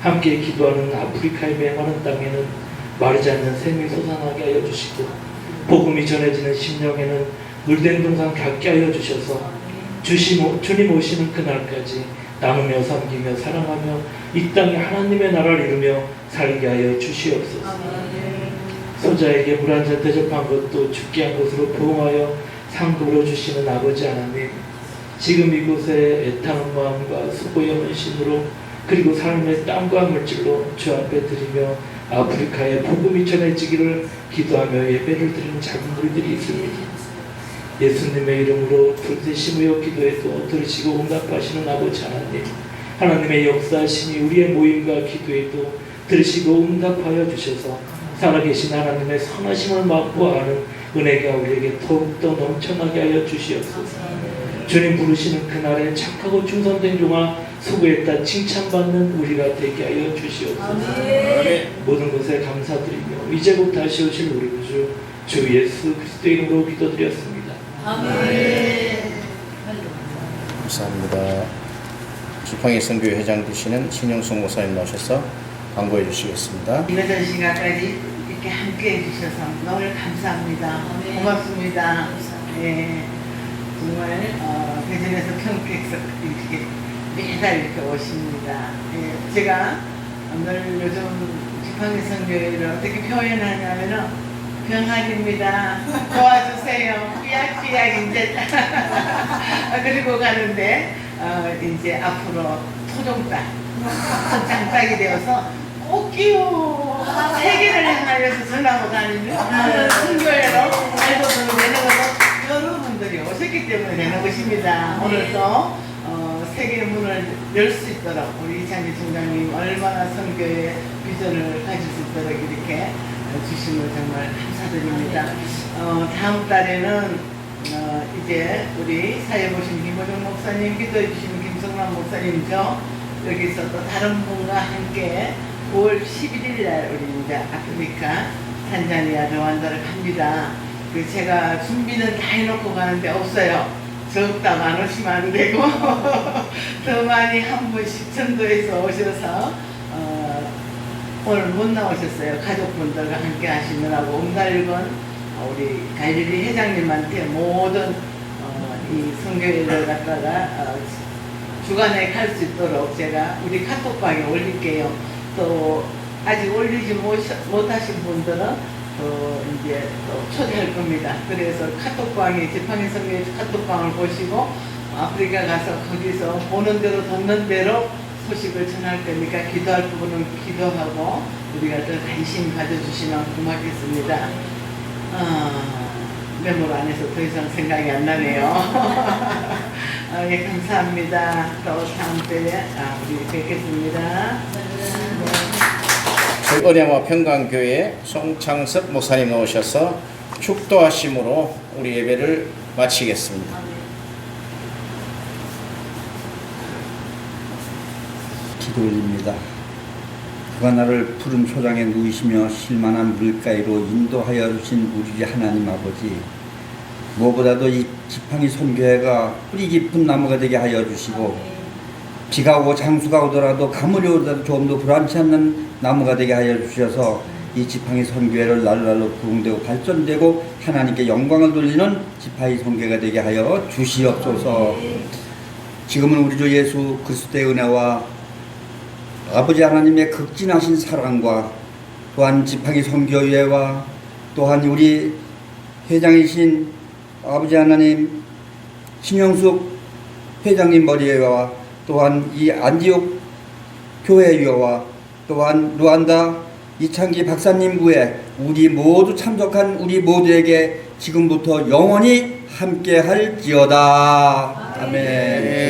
함께 기도하는 아프리카의 메마른 땅에는 마르지 않는 샘이 솟아나게 하여 주시고 복음이 전해지는 심령에는 물된 동산 갖게 하여 주셔서 주님 오시는 그날까지 나누며 섬기며 사랑하며 이 땅에 하나님의 나라를 이루며 살게 하여 주시옵소서. 소자에게 물 한 잔 대접한 것도 죽게 한 것으로 보응하여 상급으로 주시는 아버지 하나님, 지금 이곳에 애타는 마음과 수고의 헌신으로 그리고 삶의 땀과 물질로 주 앞에 드리며 아프리카에 복음이 전해지기를 기도하며 예배를 드리는 작은 무리들이 있습니다. 예수님의 이름으로 들으시며 기도해도 들으시고 응답하시는 아버지 하나님, 하나님의 역사하시니 우리의 모임과 기도에도 들으시고 응답하여 주셔서 살아계신 하나님의 선하심을 맛보아 아는 은혜가 우리에게 더욱더 넘쳐나게 하여 주시옵소서. 주님 부르시는 그날에 착하고 충성된 종아 수고했다 칭찬받는 우리가 되게 하여 주시옵소서. 모든 것에 감사드리며 이제 곧 다시 오실 우리 구주 주 예수 그리스도 이름으로 기도드렸습니다. 감사합니다. 지팡이 선교회 회장 되시는 신영숙 목사님 나오셔서 광고해 주시겠습니다. 이런 시간까지 이렇게 함께 해주셔서 너무 감사합니다. 고맙습니다. 예, 정말 대전에서 평택에서 이렇게 매달 이렇게 오십니다. 예, 제가 늘 요즘 지팡이 선교회를 어떻게 표현하냐면은 병아리입니다. 도와주세요. 삐약삐약 이제 그리고 가는데 이제 앞으로 토종딸, 장딸이 되어서 꼭기요 세계를 향하여서 전하고 다니는 선교회로 알고 되는 것도 여러분들이 오셨기 때문에 되는 것입니다. 오늘도 세계의 문을 열 수 있도록 우리 이창기 총장님 얼마나 선교의 비전을 가질 수 있도록 이렇게 주심을 정말 감사드립니다. 다음 달에는 이제 우리 사회 보신 김호정 목사님, 기도해 주시는 김성남 목사님이죠. 여기서 또 다른 분과 함께 9월 11일 날 우리 이제 아프리카, 탄자니아, 르완다를 갑니다. 그 제가 준비는 다 해놓고 가는데 없어요. 적다고 안 오시면 안 되고 더 많이 한 분씩 전도해서 오셔서 오늘 못 나오셨어요. 가족분들과 함께 하시느라고 음달건 우리 갈릴리 회장님한테 모든 이 선교회를 갖다가 주간에 갈 수 있도록 제가 우리 카톡방에 올릴게요. 또 아직 올리지 못하신 분들은 또 이제 또 초대할 겁니다. 그래서 카톡방에 지팡이 선교회 카톡방을 보시고 아프리카 가서 거기서 보는 대로 듣는 대로 소식을 전할 테니까 기도할 부분은 기도하고 우리가 더 관심 가져주시면 고맙겠습니다. 메모를 안 해서 더 이상 생각이 안 나네요. 예, 감사합니다. 또 다음 주에 우리 뵙겠습니다. 저희 은혜와 평강교회 송창섭 목사님 나오셔서 축도하심으로 우리 예배를 마치겠습니다. 기도 올립니다. 그가 나를 푸른 초장에 누이시며 실만한 물가로 인도하여 주신 우리 하나님 아버지, 무엇보다도 이 지팡이 선교회가 뿌리 깊은 나무가 되게 하여 주시고, 비가 오고 장수가 오더라도 가물이 오더라도 조금도 불안치 않는 나무가 되게 하여 주셔서 이 지팡이 선교회를 날로 부흥되고 발전되고 하나님께 영광을 돌리는 지팡이 선교회가 되게 하여 주시옵소서. 지금은 우리 주 예수 그리스도의 은혜와 아버지 하나님의 극진하신 사랑과 또한 지팡이 선교회와 또한 우리 회장이신 아버지 하나님 신영숙 회장님 머리회와 또한 이 안디옥 교회위와 또한 루안다 이창기 박사님 부에 우리 모두 참석한 우리 모두에게 지금부터 영원히 함께 할지어다. 아멘.